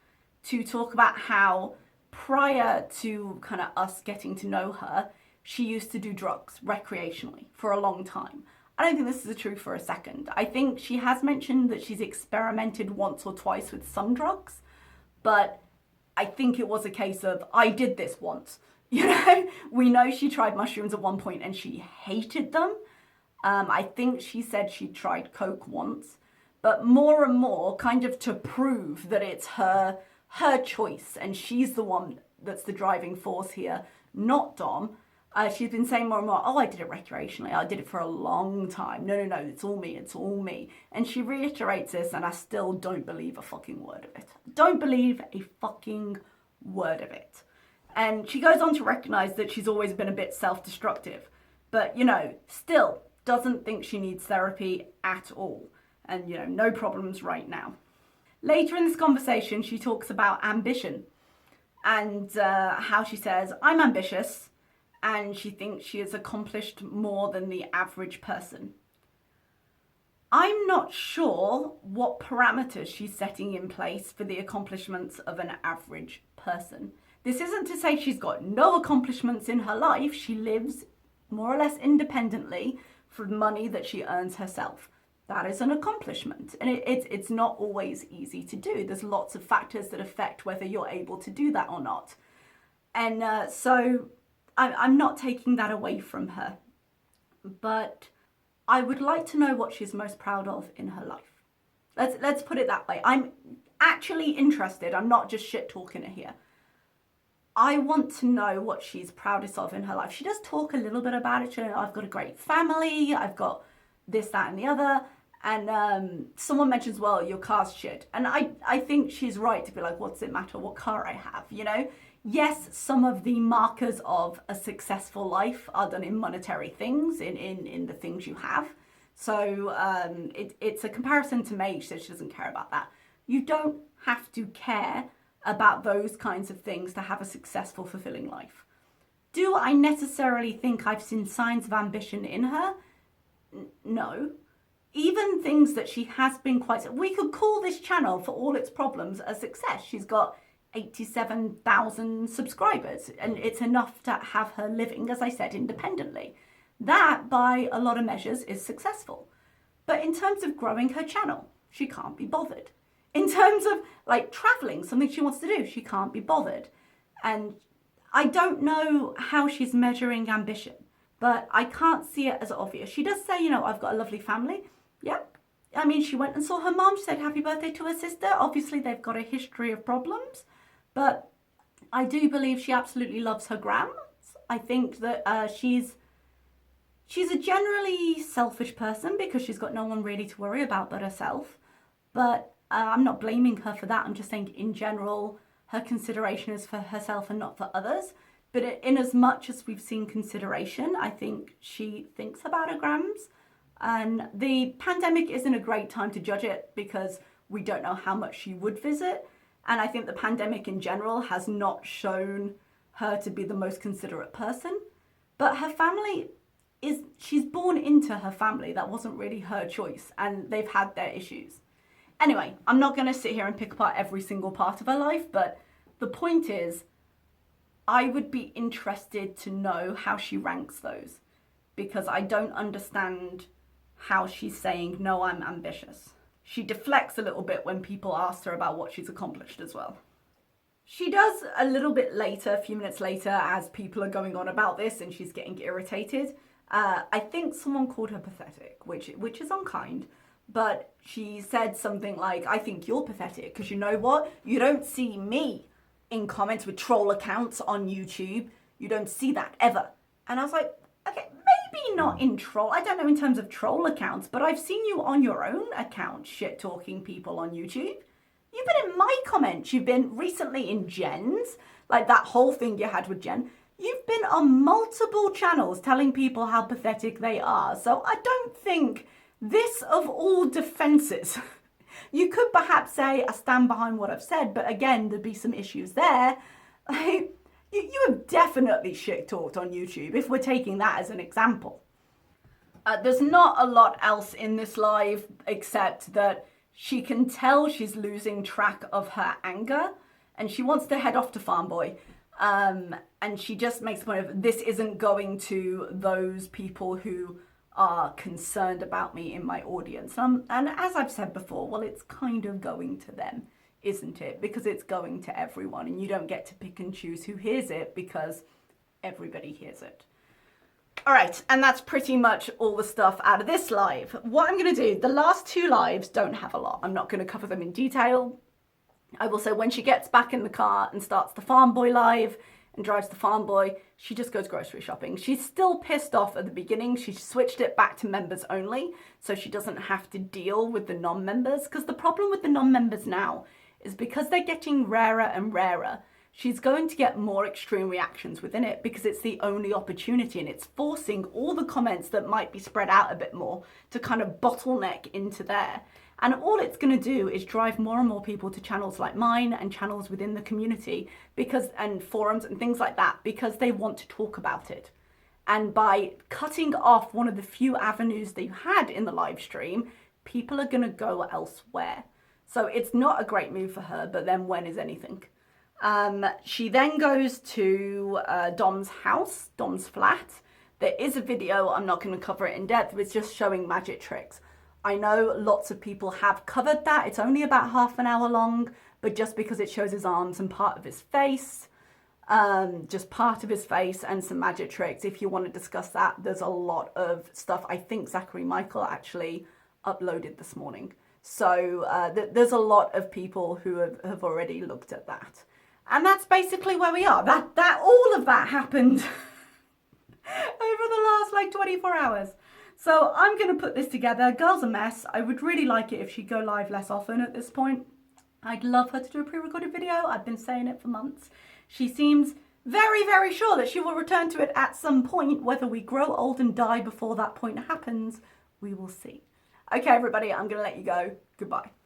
A: to talk about how prior to kind of us getting to know her, she used to do drugs recreationally for a long time. I don't think this is true for a second. I think she has mentioned that she's experimented once or twice with some drugs, but I think it was a case of, I did this once. You know, we know she tried mushrooms at one point and she hated them. I think she said she tried coke once, but more and more kind of to prove that it's her choice and she's the one that's the driving force here, not Dom. She's been saying more and more, oh, I did it recreationally. I did it for a long time. No, it's all me. It's all me. And she reiterates this and I still don't believe a fucking word of it. Don't believe a fucking word of it. And she goes on to recognize that she's always been a bit self-destructive, but, you know, still doesn't think she needs therapy at all. And, you know, no problems right now. Later in this conversation, she talks about ambition and how she says, I'm ambitious, and she thinks she has accomplished more than the average person. I'm not sure what parameters she's setting in place for the accomplishments of an average person. This isn't to say she's got no accomplishments in her life. She lives more or less independently from money that she earns herself. That is an accomplishment, and it's not always easy to do. There's lots of factors that affect whether you're able to do that or not. And so I'm not taking that away from her, but I would like to know what she's most proud of in her life. Let's put it that way. I'm actually interested. I'm not just shit talking it here. I want to know what she's proudest of in her life. She does talk a little bit about it. I've got a great family. I've got this, that, and the other. And someone mentions, well, your car's shit. And I think she's right to be like, what's it matter what car I have, you know? Yes, some of the markers of a successful life are done in monetary things, in the things you have. So it's a comparison to make, so she doesn't care about that. You don't have to care about those kinds of things to have a successful, fulfilling life. Do I necessarily think I've seen signs of ambition in her? No. Even things that she has been we could call this channel, for all its problems, a success. She's got 87,000 subscribers and it's enough to have her living, as I said, independently. That, by a lot of measures, is successful. But in terms of growing her channel, she can't be bothered. In terms of like traveling, something she wants to do, she can't be bothered. And I don't know how she's measuring ambition, but I can't see it as obvious. She does say, you know, I've got a lovely family. Yeah. I mean, she went and saw her mom. She said happy birthday to her sister. Obviously, they've got a history of problems, but I do believe she absolutely loves her grams. I think that she's a generally selfish person because she's got no one really to worry about but herself. But I'm not blaming her for that. I'm just saying in general, her consideration is for herself and not for others. But in as much as we've seen consideration, I think she thinks about her grams. And the pandemic isn't a great time to judge it because we don't know how much she would visit. And I think the pandemic in general has not shown her to be the most considerate person. But her family she's born into her family. That wasn't really her choice, and they've had their issues. Anyway, I'm not going to sit here and pick apart every single part of her life, but the point is, I would be interested to know how she ranks those, because I don't understand how she's saying, no, I'm ambitious. She deflects a little bit when people ask her about what she's accomplished as well. She does a little bit later, a few minutes later, as people are going on about this and she's getting irritated. I think someone called her pathetic, which is unkind. But she said something like, I think you're pathetic because you know what? You don't see me in comments with troll accounts on YouTube. You don't see that ever. And I was like, okay, maybe not in troll. I don't know in terms of troll accounts, but I've seen you on your own account shit talking people on YouTube. You've been in my comments. You've been recently in Jen's, like that whole thing you had with Jen. You've been on multiple channels telling people how pathetic they are. So I don't think this of all defences. You could perhaps say, I stand behind what I've said, but again, there'd be some issues there. You have definitely shit talked on YouTube, if we're taking that as an example. There's not a lot else in this live, except that she can tell she's losing track of her anger, and she wants to head off to Farmboy. And she just makes the point of, this isn't going to those people who are concerned about me in my audience. And as I've said before, well, it's kind of going to them, isn't it? Because it's going to everyone, and you don't get to pick and choose who hears it because everybody hears it. All right, and that's pretty much all the stuff out of this live. What I'm going to do, the last two lives don't have a lot. I'm not going to cover them in detail. I will say when she gets back in the car and starts the Farmboy live and drives the Farmboy, she just goes grocery shopping. She's still pissed off at the beginning. She switched it back to members only so she doesn't have to deal with the non-members. Because the problem with the non-members now is because they're getting rarer and rarer, she's going to get more extreme reactions within it because it's the only opportunity, and it's forcing all the comments that might be spread out a bit more to kind of bottleneck into there. And all it's going to do is drive more and more people to channels like mine and channels within the community and forums and things like that, because they want to talk about it. And by cutting off one of the few avenues that you had in the live stream, people are going to go elsewhere. So it's not a great move for her, but then when is anything? She then goes to Dom's house, Dom's flat. There is a video, I'm not going to cover it in depth, it's just showing magic tricks. I know lots of people have covered that. It's only about half an hour long, but just because it shows his arms and part of his face, just part of his face and some magic tricks. If you want to discuss that, there's a lot of stuff. I think Zachary Michael actually uploaded this morning. So there's a lot of people who have already looked at that. And that's basically where we are. That all of that happened over the last like 24 hours. So I'm going to put this together. Girl's a mess. I would really like it if she'd go live less often at this point. I'd love her to do a pre-recorded video. I've been saying it for months. She seems very, very sure that she will return to it at some point. Whether we grow old and die before that point happens, we will see. Okay, everybody, I'm going to let you go. Goodbye.